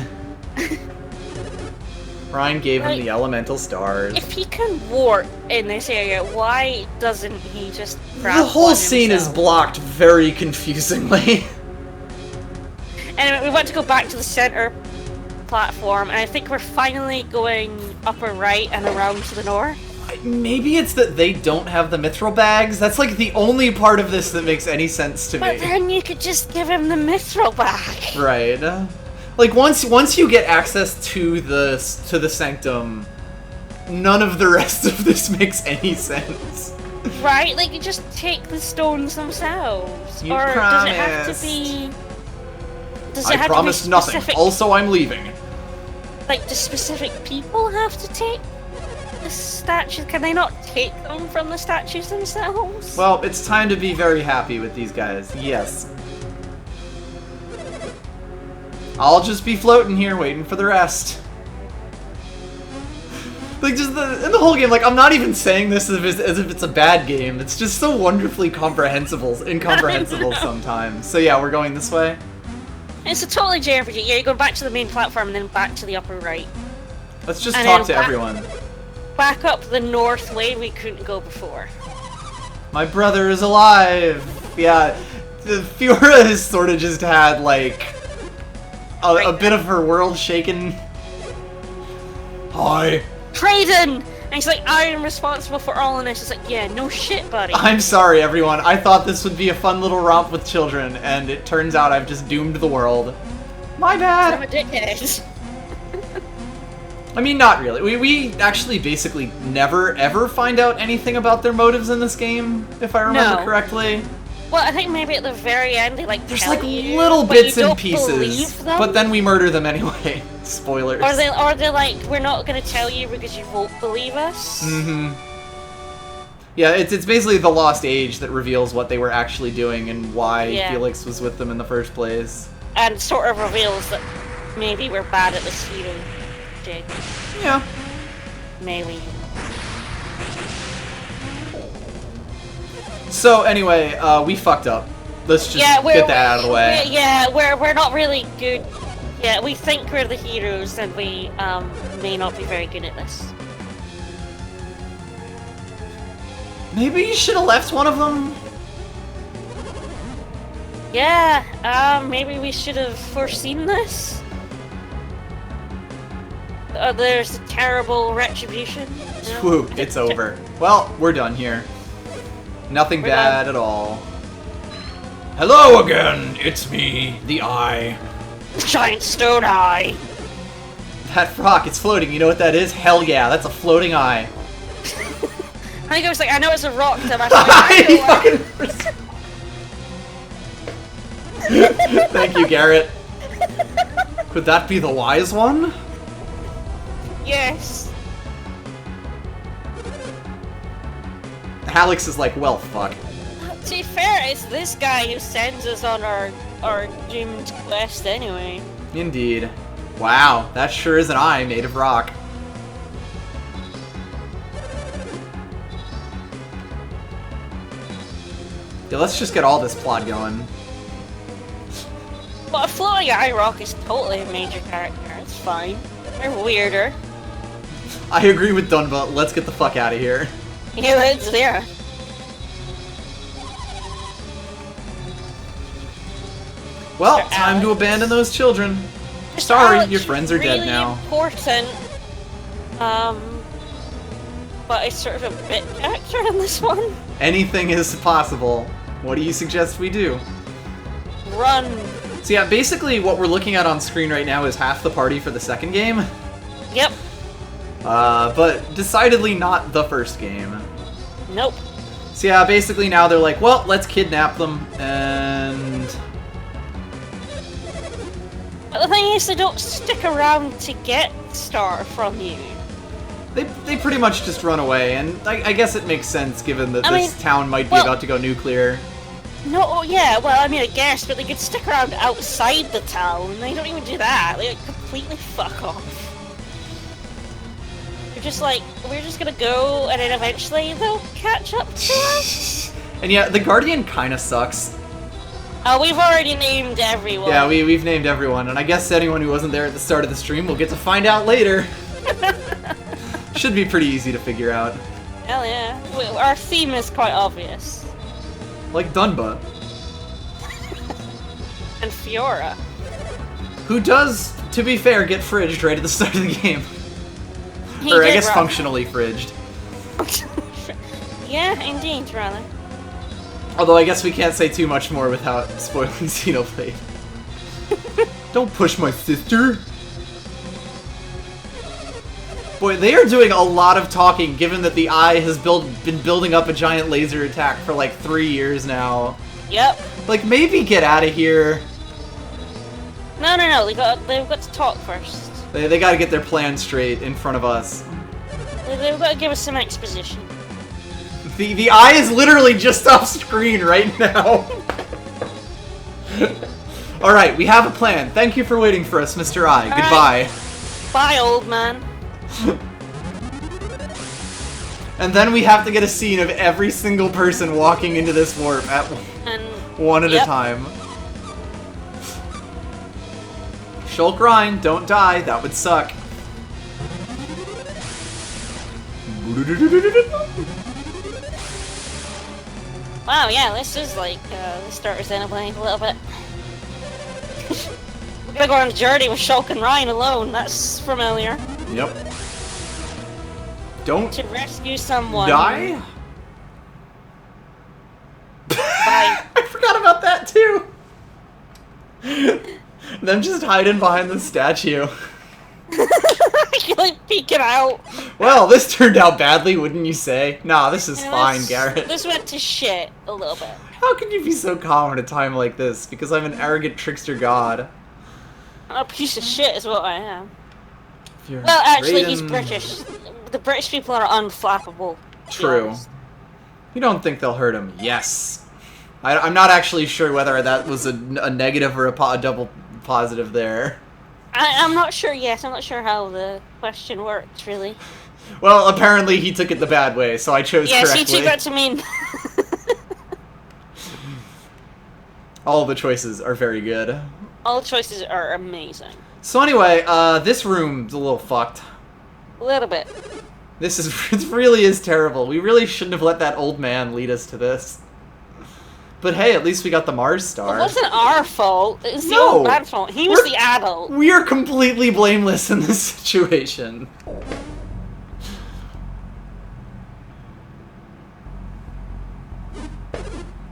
Ryan gave him the elemental stars. If he can warp in this area, why doesn't he just grab The whole one scene is himself? blocked very confusingly. Anyway, we want to go back to the center platform, and I think we're finally going upper right and around to the north. Maybe it's that they don't have the mithril bags? That's like the only part of this that makes any sense to But me. then you could just give him the mithril back. Right. Like, once you get access to the sanctum, none of the rest of this makes any sense. Right? Like, you just take the stones themselves. You or does it have promised. to be... Does it I have promised to be nothing. specific... Also, I'm leaving. Like, do specific people have to take the statues? Can they not take them from the statues themselves? Well, it's time to be very happy with these guys. Yes. I'll just be floating here, waiting for the rest. Like, just in the whole game, like, I'm not even saying this as if it's a bad game. It's just so wonderfully incomprehensible sometimes. So yeah, we're going this way. It's a totally JRPG. Yeah, you go back to the main platform and then back to the upper right. Let's just And talk to then everyone. Back up the north way we couldn't go before. My brother is alive! Yeah, the Fiora has sort of just had, like, a bit of her world shaken. Hi. Kraden! And he's like, I am responsible for all of this. It's like, yeah, no shit, buddy. I'm sorry, everyone. I thought this would be a fun little romp with children, and it turns out I've just doomed the world. My I'm bad! a dickhead. I mean, not really. We actually basically never, ever find out anything about their motives in this game, if I remember No. correctly. Well, I think maybe at the very end they like There's tell like you, little but you bits and don't pieces, believe them. but then we murder them anyway. Spoilers. Or they're like, we're not gonna tell you because you won't believe us. Mm-hmm. Yeah, it's basically the Lost Age that reveals what they were actually doing and why Felix was with them in the first place. And sort of reveals that maybe we're bad at this hero jig. Yeah. Maybe. So anyway, we fucked up. Let's just get that out of the way. We're not really good. Yeah, we think we're the heroes, and we may not be very good at this. Maybe you should have left one of them. Yeah, maybe we should have foreseen this. There's a terrible retribution. No? Whew, it's over. Well, we're done here. Nothing bad at all. Hello again, it's me, the Eye. Giant stone eye. That rock, it's floating. You know what that is? Hell yeah, that's a floating eye. I think I was like, I know it's a rock, then I Thank you, Garrett. Could that be the wise one? Yes. Alex is like, well, fuck. To be fair, it's this guy who sends us on our doomed quest anyway. Indeed. Wow, that sure is an eye made of rock. Yeah, let's just get all this plot going. But a floating eye rock is totally a major character. It's fine. They're weirder. I agree with Dunba. Let's get the fuck out of here. Yeah, it's there. Well, Mr. time to Alex. abandon those children. Mr. Sorry, Alex your friends are is dead really now. Important. But it's sort of a bit character in this one. Anything is possible. What do you suggest we do? Run. So yeah, basically what we're looking at on screen right now is half the party for the second game. Yep. But decidedly not the first game. Nope. So yeah, basically now they're like, well, let's kidnap them, and... But the thing is, they don't stick around to get Star from you. They pretty much just run away, and I guess it makes sense given that this town might be about to go nuclear. No, yeah, well, I mean, I guess, but they could stick around outside the town. They don't even do that. They like, completely fuck off. They're just like, we're just gonna go, and then eventually they'll catch up to us. And yeah, the Guardian kinda sucks. Oh, we've already named everyone. Yeah, we've named everyone, and I guess anyone who wasn't there at the start of the stream will get to find out later. Should be pretty easy to figure out. Hell yeah. Well, our theme is quite obvious. Like Dunba. And Fiora. Who does, to be fair, get fridged right at the start of the game. He Or I did guess run. functionally fridged. Yeah, indeed, rather. Although I guess we can't say too much more without spoiling Xenoblade. Don't push my sister! Boy, they are doing a lot of talking given that the Eye has been building up a giant laser attack for like 3 years now. Yep. Like, maybe get out of here. No, they've got to talk first. They gotta get their plan straight in front of us. They've got to give us some exposition. The Eye is literally just off screen right now. Alright, we have a plan. Thank you for waiting for us, Mr. Eye. Goodbye. Bye, old man. And then we have to get a scene of every single person walking into this warp at one at a time. Shulk Rhine, don't die. That would suck. Wow, yeah, this is like the start of Xenoblade a little bit. We're gonna go on a journey with Shulk and Ryan alone. That's familiar. Yep. Don't To rescue someone. die? By... I forgot about that too. Them just hiding behind the statue. like peeking out. Well, this turned out badly, wouldn't you say? Nah, this is fine, Garrett. This went to shit a little bit. How can you be so calm at a time like this? Because I'm an arrogant trickster god. A piece of shit is what I am. You're Well, actually, he's Raiden. British. The British people are unflappable. to be True. honest. You don't think they'll hurt him? Yes. I'm not actually sure whether that was a negative or a double positive there. I'm not sure yet. I'm not sure how the question works, really. Well, apparently he took it the bad way, so I chose Yes, correctly. he took that to mean... All the choices are very good. All choices are amazing. So anyway, this room's a little fucked. A little bit. It really is terrible. We really shouldn't have let that old man lead us to this. But hey, at least we got the Mars star. It wasn't our fault. It was the No. old man's fault. He was the adult. We are completely blameless in this situation.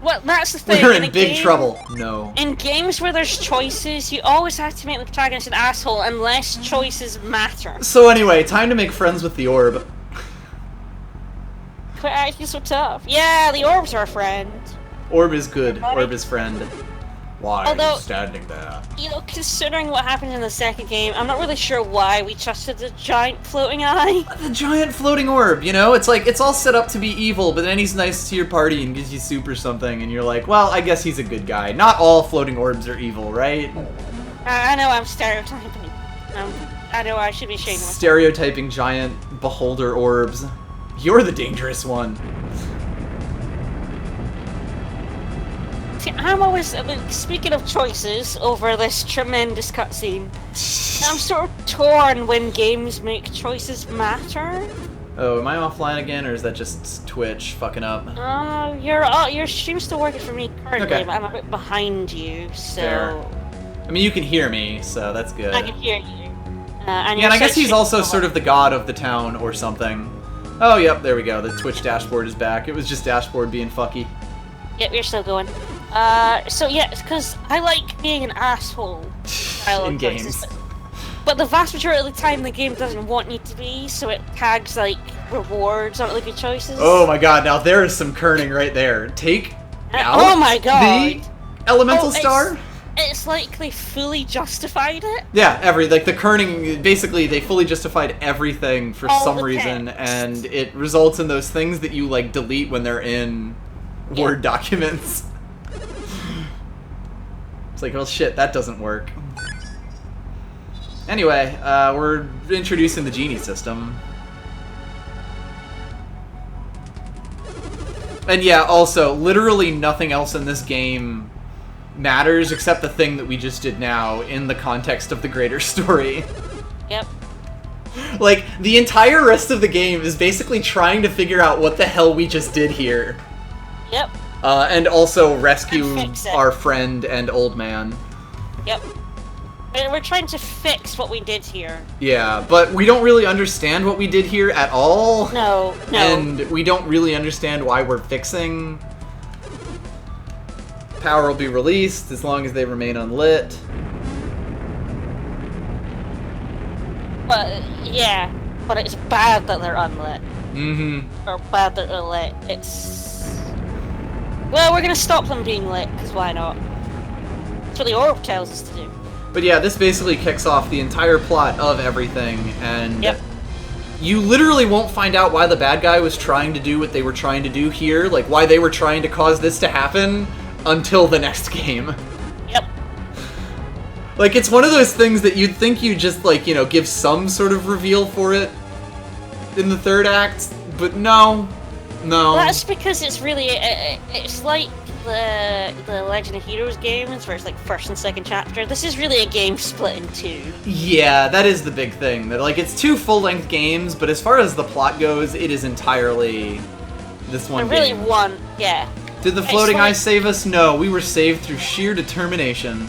Well, that's the thing. We're in in a big game- trouble. No. In games where there's choices, you always have to make the protagonist an asshole unless choices matter. So anyway, time to make friends with the orb. Quit acting so tough. Yeah, the orbs are a friend. Orb is good. Orb is friend. Why are Although- you standing there? You know, considering what happened in the second game, I'm not really sure why we trusted the giant floating eye. The giant floating orb, you know? It's like, it's all set up to be evil, but then he's nice to your party and gives you soup or something, and you're like, well, I guess he's a good guy. Not all floating orbs are evil, right? I know I'm stereotyping. I know I should be ashamed of myself. Stereotyping giant beholder orbs. You're the dangerous one. See, I'm always, I mean, speaking of choices over this tremendous cutscene, I'm sort of torn when games make choices matter. Oh, am I offline again, or is that just Twitch fucking up? Your stream's still working for me currently, Okay. but I'm a bit behind you, so Fair. I mean, you can hear me, so that's good. I can hear you. And Yeah, and I guess he's also sort of the god of the town or something. Oh, yep, there we go. The Twitch dashboard is back. It was just dashboard being fucky. Yep, you're still going. So yeah, because I like being an asshole. In games. But the vast majority of the time, the game doesn't want you to be, so it tags like rewards on the good choices. Oh my god, now there is some kerning right there. Take out oh my god! the elemental Oh, star? It's like they fully justified it. Yeah, like the kerning, basically they fully justified everything for All some the reason, text. and it results in those things that you like delete when they're in Word documents. It's like, well shit, that doesn't work. Anyway, we're introducing the genie system. And yeah, also, literally nothing else in this game matters except the thing that we just did now in the context of the greater story. Yep. Like, the entire rest of the game is basically trying to figure out what the hell we just did here. Yep. And also rescue And fix it. our friend and old man. Yep. And we're trying to fix what we did here. Yeah, but we don't really understand what we did here at all. No. And we don't really understand why we're fixing. Power will be released as long as they remain unlit. But yeah, but it's bad that they're unlit. Mm-hmm. Or bad that they're lit. It's... Well, we're gonna stop them being lit, because why not? That's what the orb tells us to do. But yeah, this basically kicks off the entire plot of everything, and Yep. you literally won't find out why the bad guy was trying to do what they were trying to do here, like why they were trying to cause this to happen, until the next game. Yep. Like, it's one of those things that you'd think you'd just, like, you know, give some sort of reveal for it in the third act, but no. No. Well, that's because it's really, it's like the Legend of Heroes games, where it's like first and second chapter. This is really a game split in two. Yeah, that is the big thing. That, like, it's two full-length games, but as far as the plot goes, it is entirely this one And really game. one, yeah. Did the It's floating like- eye save us? No, we were saved through sheer determination.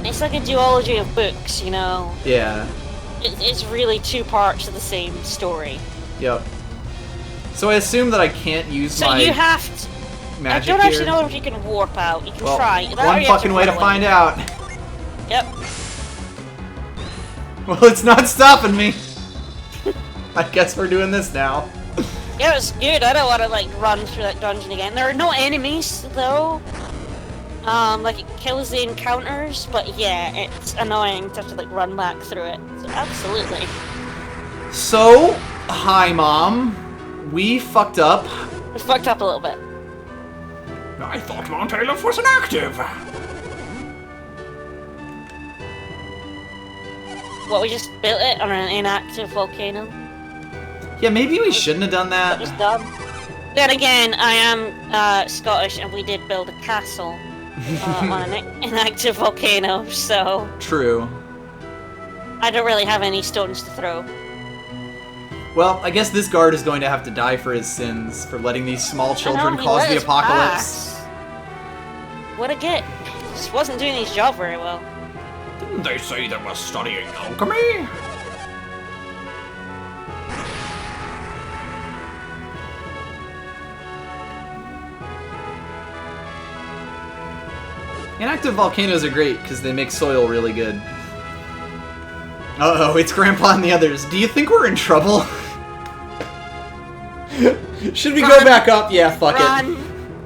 It's like a duology of books, you know? Yeah. It's really two parts of the same story. Yep. So I assume that I can't use So my you have to... magic I don't actually here? know if you can warp out. You can Well, try. That or one you have fucking way to run find away. out. Yep. Well, it's not stopping me. I guess we're doing this now. Yeah, it was good. I don't want to like run through that dungeon again. There are no enemies though. Like it kills the encounters, but yeah, it's annoying to have to like run back through it. So absolutely. So, hi Mom. We fucked up. We fucked up a little bit. I thought Mount Aleph was inactive. What, we just built it on an inactive volcano? Yeah, maybe we shouldn't have done That was that. dumb. Then again, I am Scottish and we did build a castle on an inactive volcano, so True. I don't really have any stones to throw. Well, I guess this guard is going to have to die for his sins, for letting these small children I know, he cause let the us apocalypse. pass. What a git. Just wasn't doing his job very well. Didn't they say they were studying alchemy? Inactive volcanoes are great because they make soil really good. Uh-oh, it's Grandpa and the others. Do you think we're in trouble? Should we go back up? Yeah, fuck it.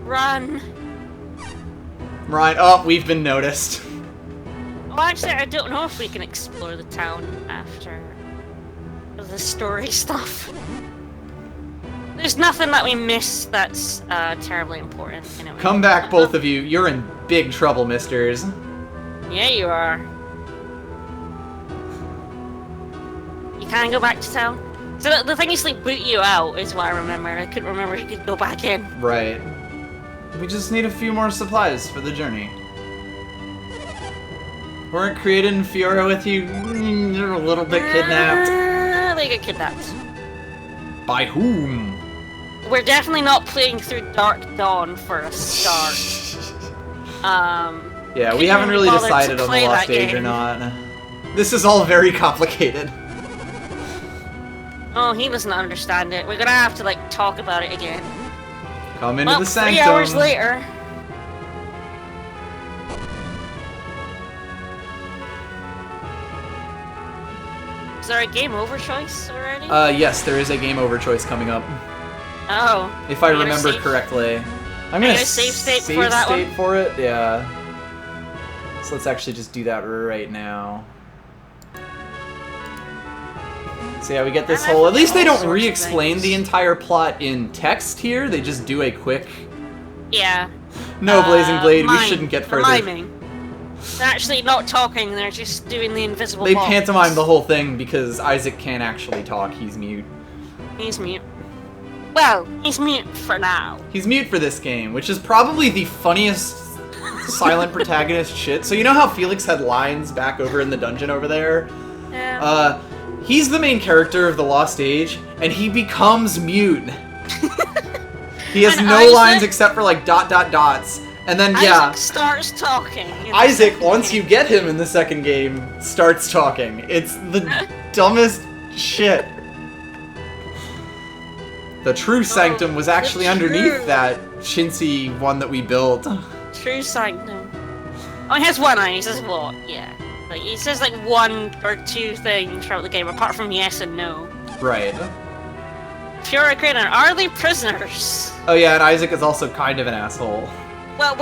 Run! Right. Oh, we've been noticed. Well, actually, I don't know if we can explore the town after the story stuff. There's nothing that we miss that's terribly important. Anyway. Come back, both of you. You're in big trouble, misters. Yeah, you are. You can't go back to town? So the thing is, like, boot you out is what I remember. I couldn't remember if you could go back in. Right. We just need a few more supplies for the journey. Weren't Created and Fiora with you? You're a little bit kidnapped. They get kidnapped. By whom? We're definitely not playing through Dark Dawn for a start. Yeah, we couldn't haven't really bother to decided on the play Lost that Age or game. not. This is all very complicated. Oh, he doesn't understand it. We're gonna have to, like, talk about it again. Come into Well, the 3 sanctum. hours later. Is there a game over choice already? Yes, there is a game over choice coming up. Oh. If I Are you gonna remember save- correctly. I'm you gonna gonna save state save for that state one? for it, yeah. So let's actually just do that right now. So yeah, we get this And I whole... At forget least they all don't sorts of re-explain things. the entire plot in text here. They just do a quick... Yeah. No, Blazing Blade, we Mime. shouldn't get They're further. miming. They're actually not talking, they're just doing the invisible They box. pantomime the whole thing because Isaac can't actually talk. He's mute. He's mute. Well, he's mute for now. He's mute for this game, which is probably the funniest silent protagonist shit. So you know how Felix had lines back over in the dungeon over there? Yeah. He's the main character of The Lost Age, and he becomes mute. He has And no Isaac- lines except for like ... dots. And then, yeah, Isaac starts talking. in the Isaac, second once game. you get him in the second game, starts talking. It's the dumbest shit. The true sanctum was actually the underneath true- that chintzy one that we built. True sanctum. Oh, he has one eye, he says what? Yeah. Like, he says like 1 or 2 things throughout the game, apart from yes and no. Right. Fiora Crater, are they prisoners? Oh yeah, and Isaac is also kind of an asshole. Well,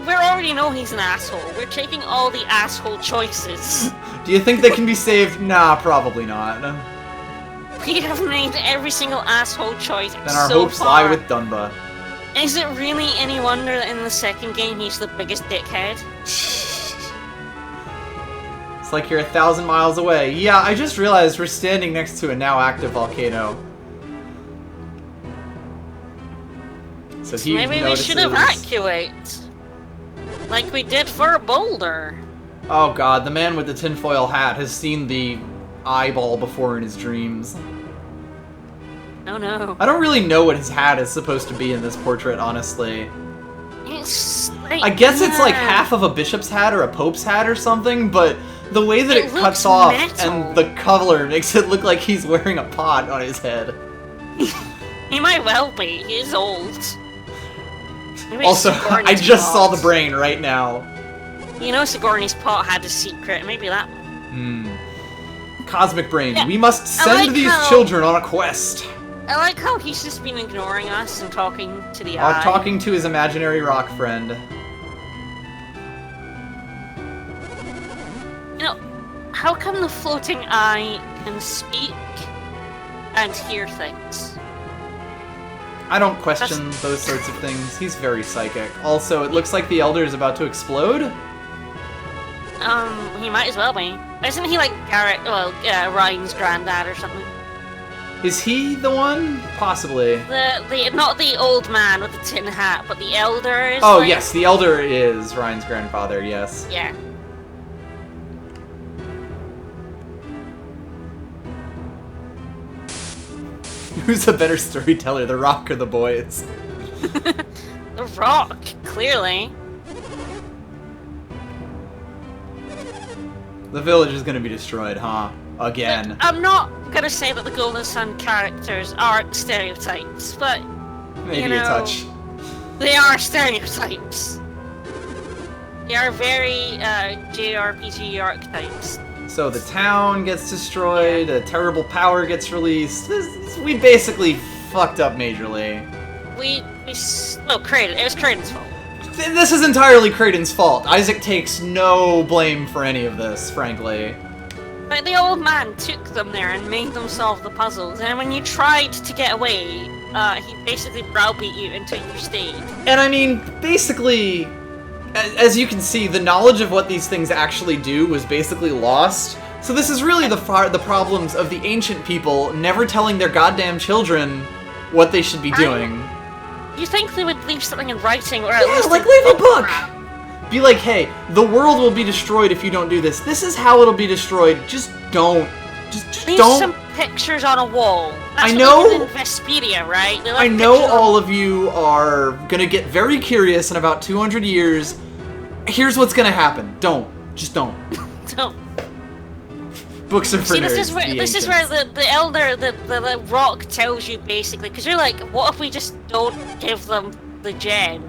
we already know he's an asshole. We're taking all the asshole choices. Do you think they can be saved? Nah, probably not. We have made every single asshole choice Then our so hopes far. lie with Dunba. Is it really any wonder that in the second game he's the biggest dickhead? It's like you're 1,000 miles away. Yeah, I just realized we're standing next to a now active volcano. So he Maybe notices... we should evacuate. Like we did for Boulder. Oh god, the man with the tinfoil hat has seen the eyeball before in his dreams. Oh no. I don't really know what his hat is supposed to be in this portrait, honestly. It's like, I guess it's like yeah. half of a bishop's hat or a pope's hat or something, but the way that It it cuts looks off metal. and the color makes it look like he's wearing a pot on his head. He might well be. He is old. Maybe Also, Sigourney's I just saw pot. the brain right now. You know Sigourney's pot had a secret. Maybe that. Cosmic brain. Yeah, We must I send like these how- children on a quest. I like how he's just been ignoring us and talking to the eye. Talking to his imaginary rock friend. You know, how come the floating eye can speak and hear things? I don't question those sorts of things. He's very psychic. Also, it looks like the Elder is about to explode. He might as well be. Isn't he like Garrett, Ryan's granddad or something? Is he the one? Possibly. The not the old man with the tin hat, but the Elder is. Oh, like... yes, the Elder is Ryan's grandfather, yes. Yeah. Who's a better storyteller, the Rock or the boys? The Rock, clearly. The village is gonna be destroyed, huh? Again. Look, I'm not gonna say that the Golden Sun characters aren't stereotypes, but Maybe you know, a touch. They are stereotypes. They are very JRPG archetypes. So the town gets destroyed, a terrible power gets released. We basically fucked up majorly. It was Kraden's fault. This is entirely Kraden's fault. Isaac takes no blame for any of this, frankly. Like, the old man took them there and made them solve the puzzles, and when you tried to get away, he basically browbeat you until you stayed. And I mean, basically, as you can see, the knowledge of what these things actually do was basically lost. So this is really the problems of the ancient people never telling their goddamn children what they should be doing. You think they would leave something in writing, or at least leave a book! Be like, hey, the world will be destroyed if you don't do this. This is how it'll be destroyed. Just don't. Just leave don't. some pictures on a wall. That's I know. What they did in Vespedia, right? I know all of you are gonna get very curious in about 200 years. Here's what's gonna happen. Don't. Just don't. Don't. Books are for See, nerds. this is where the Elder, the Rock tells you basically, because you're like, what if we just don't give them the gem?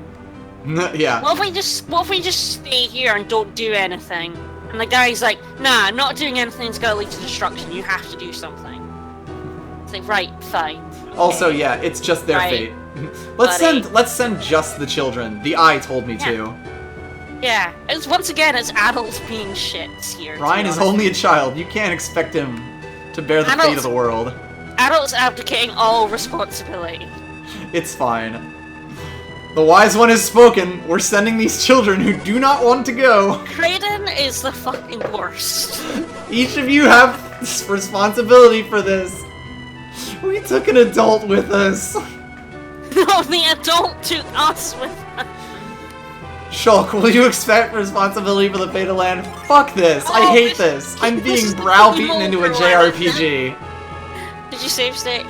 Yeah. What if we just stay here and don't do anything? And the guy's like, nah, not doing anything's gonna lead to destruction. You have to do something. It's like, right, fine. Okay. Also, yeah, it's just their fate. Let's send just the children. The Eye told me to. Yeah, once again, it's adults being shits here. Ryan is only a child. You can't expect him to bear the fate of the world. Adults abdicating all responsibility. It's fine. The wise one has spoken. We're sending these children who do not want to go. Kraden is the fucking worst. Each of you have responsibility for this. We took an adult with us. No, the adult took us with us. Shulk, will you accept responsibility for the fate of land? Fuck this! Oh, I hate this! I'm being browbeaten into a JRPG. Did you save state?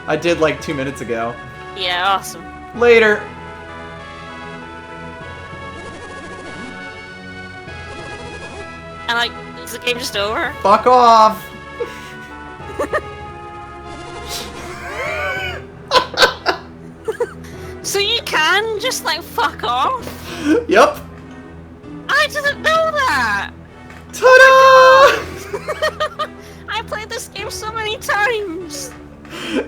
I did like 2 minutes ago. Yeah, awesome. Later. And like, is the game just over? Fuck off! So you can just like fuck off? Yep. I didn't know that! Ta-da! I played this game so many times!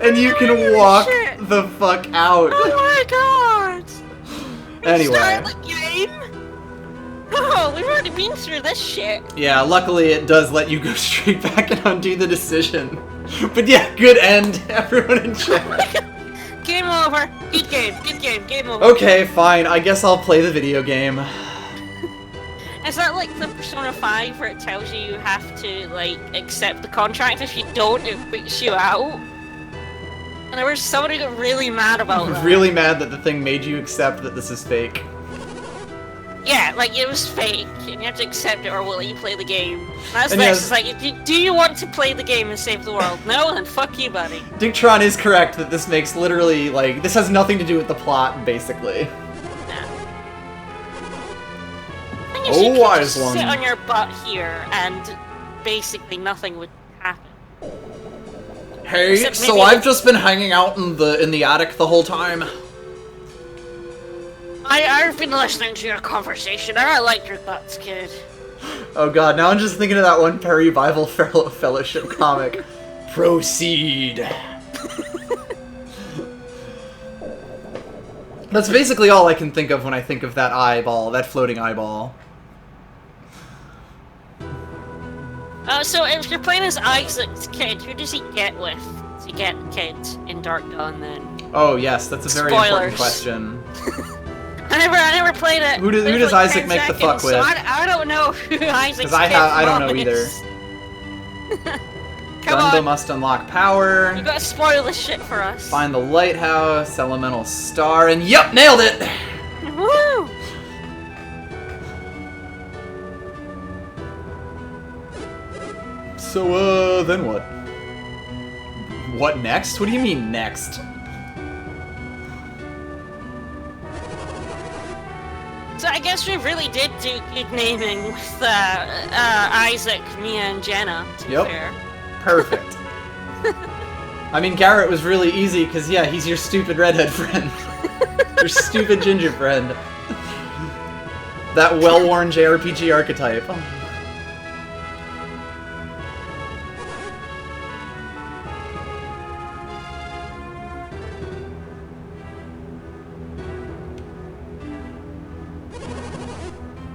And you can walk the fuck out. Oh my god! Anyway. Start the game? Oh, we've already been through this shit. Yeah, luckily it does let you go straight back and undo the decision. But yeah, good end, everyone in chat. Game over. Good game, game over. Okay, fine, I guess I'll play the video game. Is that like the Persona 5 where it tells you have to, like, accept the contract? If you don't, it boots you out? And there was somebody got really mad about that. Really mad that the thing made you accept that this is fake. Yeah, like, it was fake, and you have to accept it or we'll let you play the game. That's And next, yes- it's like, do you want to play the game and save the world? No? Then fuck you, buddy. Dictron is correct that this makes literally, like, this has nothing to do with the plot, basically. Nah. Thing is, you could wise just one. sit on your butt here and basically nothing would happen. Hey, Except so maybe- I've just been hanging out in the attic the whole time. I've been listening to your conversation and I liked your thoughts, kid. Oh god, now I'm just thinking of that one Perry Bible Fellowship comic. Proceed. That's basically all I can think of when I think of that eyeball, that floating eyeball. So if you're playing as Isaac's kid, who does he get with? Does he get kid in Dark Dawn then? Oh yes, that's a very important question. I never played it. Who does like Isaac 10 make the fuck seconds, with? So I don't know who Isaac's kid's I don't mom know either. is. Come Gundam on, must unlock power. you gotta spoil this shit for us. Find the lighthouse, elemental star, and yup, nailed it! Woo! So, then what? What next? What do you mean, next? So I guess we really did do good naming with Isaac, Mia, and Jenna, to be fair. Perfect. I mean, Garrett was really easy, because, yeah, he's your stupid redhead friend. Your stupid ginger friend. That well-worn JRPG archetype.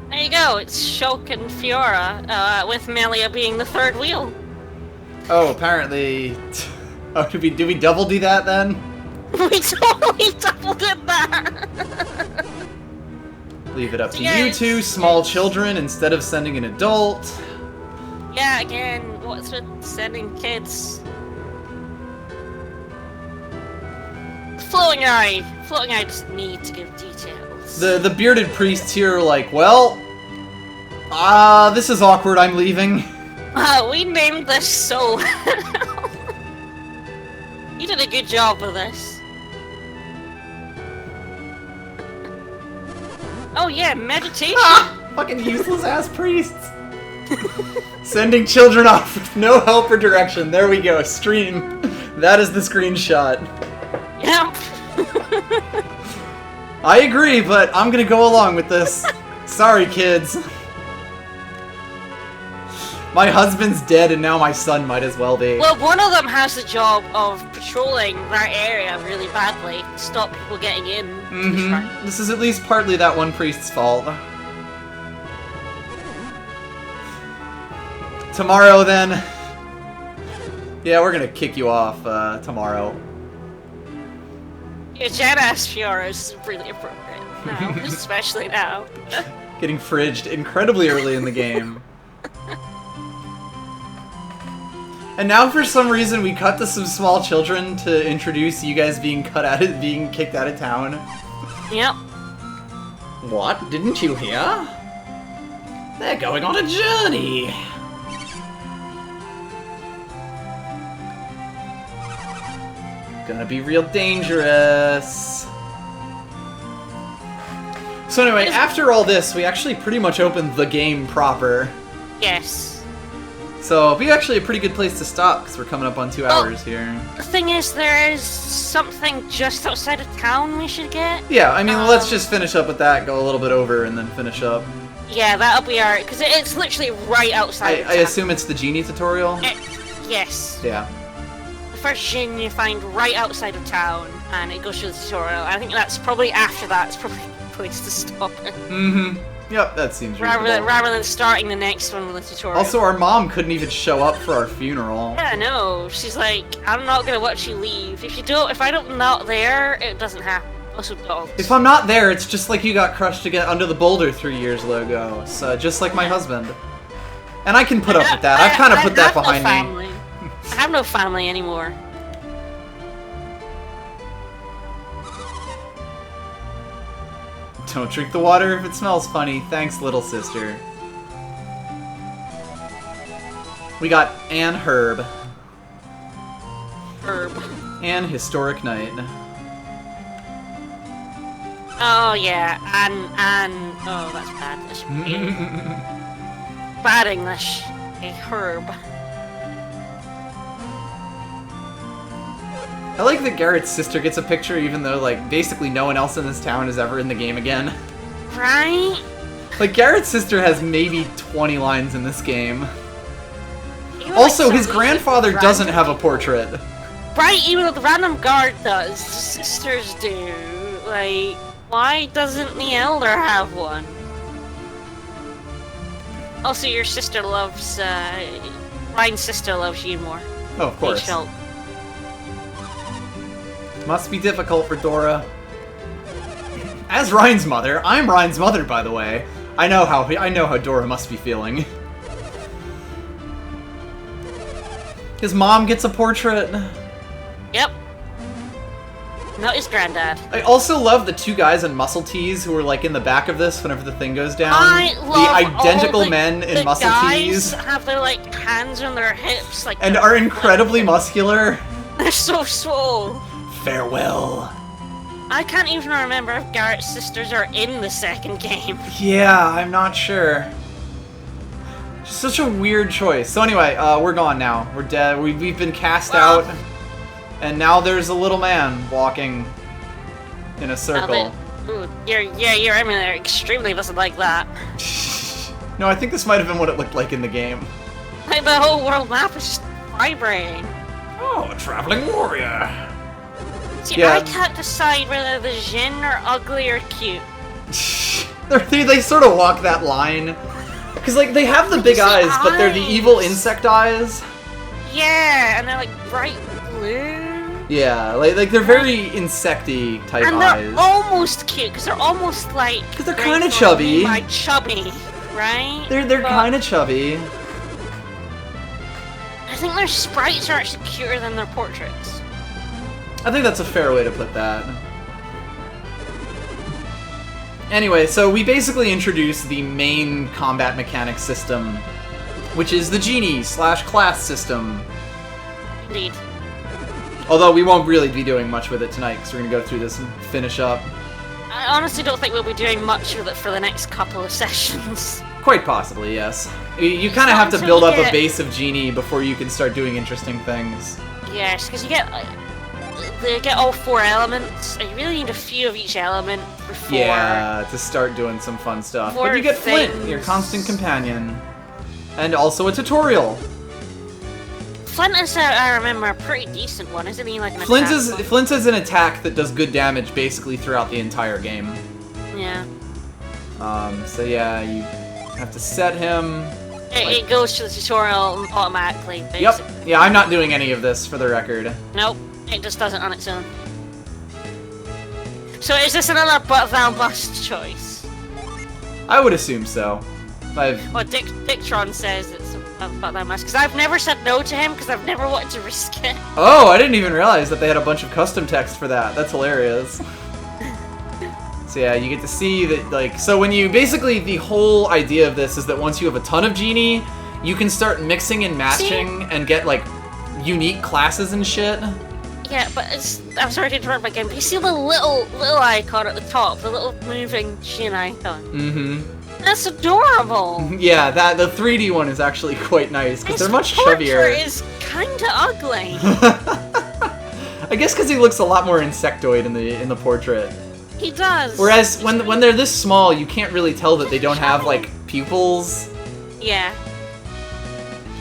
There you go, it's Shulk and Fiora, with Melia being the third wheel. Oh, apparently... Oh, did we double do that, then? We totally doubled it there! Leave it up to you two, small children, instead of sending an adult. Yeah, again, what's with sending kids? Floating Eye doesn't need to give details. The bearded priests here are like, well... this is awkward, I'm leaving. We named this so well. You did a good job with this. Oh yeah, meditation! Fucking useless ass priests! Sending children off with no help or direction. There we go, stream. That is the screenshot. Yep. I agree, but I'm gonna go along with this. Sorry, kids. My husband's dead and now my son might as well be. Well, one of them has the job of patrolling that area really badly to stop people getting in. Mm-hmm. This is at least partly that one priest's fault. Tomorrow, then. Yeah, we're gonna kick you off, tomorrow. Your Jedi Fiora is really appropriate now, especially now. Getting fridged incredibly early in the game. And now, for some reason, we cut to some small children to introduce you guys being kicked out of town. Yep. What? Didn't you hear? They're going on a journey. Gonna be real dangerous. So anyway, after all this, we actually pretty much opened the game proper. Yes. So, it'll be actually a pretty good place to stop, because we're coming up on 2 hours here. The thing is, there is something just outside of town we should get. Yeah, I mean, let's just finish up with that, go a little bit over, and then finish up. Yeah, that'll be alright, because it's literally right outside of town. I assume it's the genie tutorial? Yes. Yeah. The first genie you find right outside of town, and it goes through the tutorial. I think that's probably after that, it's probably a place to stop it. Mm-hmm. Yep, that seems reasonable. Rather than starting the next one with a tutorial. Also, our mom couldn't even show up for our funeral. Yeah, no. She's like, I'm not gonna watch you leave. If I'm not there, it doesn't happen. Also dogs. If I'm not there, it's just like you got crushed to get under the boulder 3 years ago. So, just like my husband. And I can put up with that. I've kind of put that behind me. I have no family anymore. Don't drink the water if it smells funny. Thanks, little sister. We got Anne Herb. Anne Historic Night. Oh yeah, and oh that's bad. That should be bad English. A herb. I like that Garrett's sister gets a picture even though, like, basically no one else in this town is ever in the game again. Right? Like, Garrett's sister has maybe 20 lines in this game. Also, his grandfather doesn't have a portrait. Right, even though the random guard does, the sisters do. Like, Why doesn't the Elder have one? Also, your sister loves, Ryan's sister loves you more. Oh, of course. Rachel. Must be difficult for Dora. As Ryan's mother, I'm Ryan's mother, by the way. I know how Dora must be feeling. His mom gets a portrait. Yep. Not his granddad. I also love the two guys in muscle tees who are like in the back of this whenever the thing goes down. I love the identical all the, men in the muscle guys tees have their like hands on their hips, like and are incredibly muscular. they're so swole. Farewell. I can't even remember if Garrett's sisters are in the second game. Yeah, I'm not sure. Just such a weird choice. So anyway, we're gone now. We're dead. We've been cast out. And now there's a little man walking in a circle. Ooh, your emulator extremely doesn't like that. No, I think this might have been what it looked like in the game. Like the whole world map is just vibrating. Oh, a traveling warrior. See, Yeah. I can't decide whether the Jin are ugly or cute. They sort of walk that line. Because, like, they have the big eyes, but they're the evil insect eyes. Yeah, and they're like bright blue. Yeah, like they're very insecty type And eyes. they're almost cute, because they're almost like... Because they're kind of chubby. Like chubby, right? They're kind of chubby. I think their sprites are actually cuter than their portraits. I think that's a fair way to put that. Anyway, so we basically introduce the main combat mechanic system, which is the genie/class system. Indeed. Although we won't really be doing much with it tonight, because we're going to go through this and finish up. I honestly don't think we'll be doing much with it for the next couple of sessions. Quite possibly, yes. You kind of have to build up a base of genie before you can start doing interesting things. Yes, because you get all 4 elements, and you really need a few of each element before... Yeah, to start doing some fun stuff. But you get Flint, your constant companion. And also a tutorial. Flint is, I remember, a pretty decent one, isn't he? Like an Flint attack one? is an attack that does good damage basically throughout the entire game. Yeah. So yeah, you have to set him. It goes to the tutorial automatically, basically. Yep. Yeah, I'm not doing any of this for the record. Nope, it just does it on its own. So is this another Butthal Bust choice? I would assume so. Well, Dictron says it's a Butthal Bust, because I've never said no to him, because I've never wanted to risk it. Oh, I didn't even realize that they had a bunch of custom text for that. That's hilarious. So yeah, you get to see that, like, so when you, basically the whole idea of this is that once you have a ton of genie, you can start mixing and matching and get, like, unique classes and shit. Yeah, but I'm sorry to interrupt my game, but you see the little icon at the top, the little moving Jin icon? Mm-hmm. That's adorable! Yeah, the 3D one is actually quite nice, because they're much chubbier. His portrait is kinda ugly. I guess because he looks a lot more insectoid in the portrait. He does. Whereas when they're this small, you can't really tell that they don't have, like, pupils. Yeah.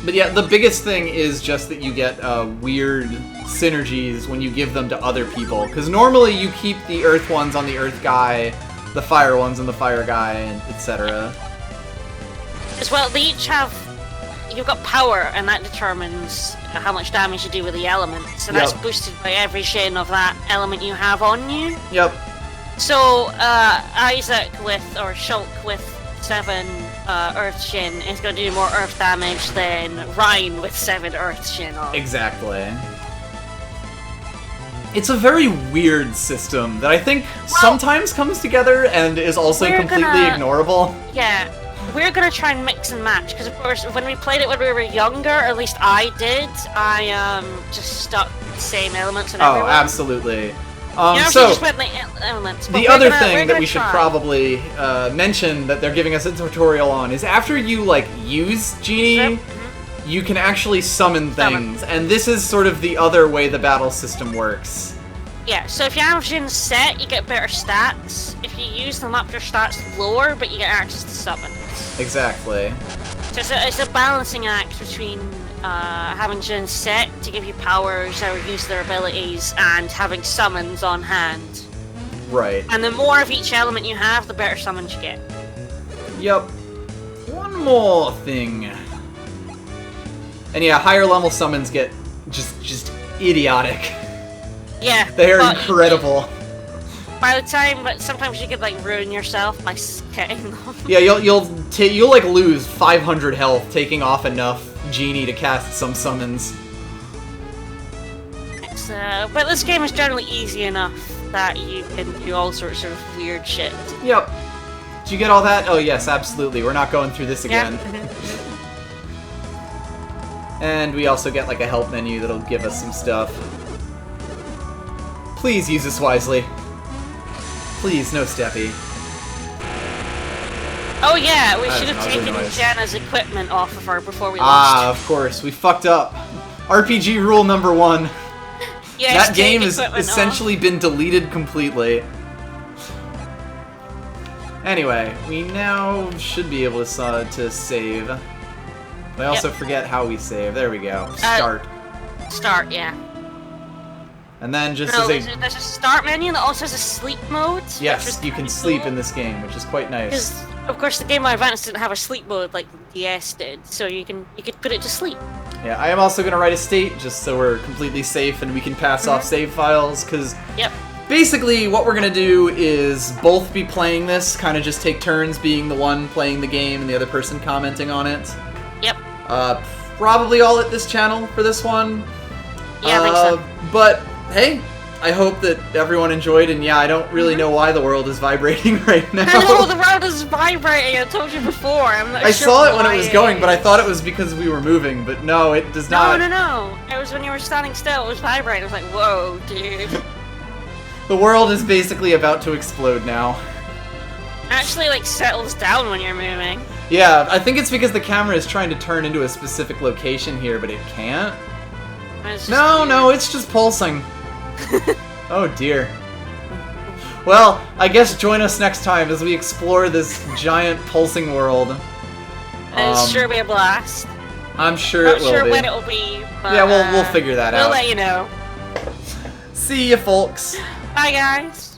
But yeah, the biggest thing is just that you get weird synergies when you give them to other people. Because normally you keep the Earth ones on the Earth guy, the Fire ones on the Fire guy, etc. As well, they each have... You've got power, and that determines how much damage you do with the element. So that's boosted by every Jin of that element you have on you. Yep. So, Isaac or Shulk with 7 Earth Jin is going to do more Earth damage than Ryan with 7 Earth Jin on. Exactly. It's a very weird system that I think sometimes comes together and is also completely ignorable. Yeah, we're going to try and mix and match, because of course when we played it when we were younger, or at least I did, I just stuck the same elements in everyone. Oh, absolutely. So just went the elements. The other thing that we should probably mention that they're giving us a tutorial on is after you, like, use Genie, you can actually summon things, and this is sort of the other way the battle system works. Yeah, so if you have Jin set, you get better stats. If you use them up, your stats lower, but you get access to summons. Exactly. So it's a balancing act between having Jin set to give you powers or use their abilities, and having summons on hand. Right. And the more of each element you have, the better summons you get. Yep. One more thing. And yeah, higher level summons get just idiotic. Yeah. They're but incredible. By the time, but sometimes you could like ruin yourself by getting them. Yeah, you'll like lose 500 health taking off enough genie to cast some summons. But this game is generally easy enough that you can do all sorts of weird shit. Yep. Did you get all that? Oh yes, absolutely. We're not going through this again. Yeah. And we also get like a help menu that'll give us some stuff. Please use this wisely. Please, no steppy. Oh yeah, we That should is have an ugly taken noise. Jenna's equipment off of her before we Ah, lost. of course. We fucked up. RPG rule number 1. Yes, That game take has equipment essentially been deleted completely. Anyway, we now should be able to save. But I also forget how we save. There we go. Start. off. Start, yeah. And then just No, as there's a... a start menu that also has a sleep mode. Yes, you can sleep in this game, which is quite nice. Because of course the Game Boy Advance didn't have a sleep mode like the DS did, so you could put it to sleep. Yeah, I am also going to write a state just so we're completely safe and we can pass off save files, because Yep. basically what we're going to do is both be playing this, kind of just take turns being the one playing the game and the other person commenting on it. Yep. Probably all at this channel for this one. Yeah, I think so. But, hey, I hope that everyone enjoyed, and yeah, I don't really know why the world is vibrating right now. I know the world is vibrating. I told you before. I'm not I sure saw it when why it was going, but I thought it was because we were moving, but no, it does not. No. It was when you were standing still. It was vibrating. I was like, whoa, dude. The world is basically about to explode now. Actually, like, settles down when you're moving. Yeah, I think it's because the camera is trying to turn into a specific location here, but it can't. It's just No, it's just pulsing. Oh dear. Well, I guess join us next time as we explore this giant pulsing world. It's sure be a blast. I'm sure Not it will sure be. when it'll be, but Yeah, we'll figure that we'll out. let you know. See ya, folks. Bye, guys.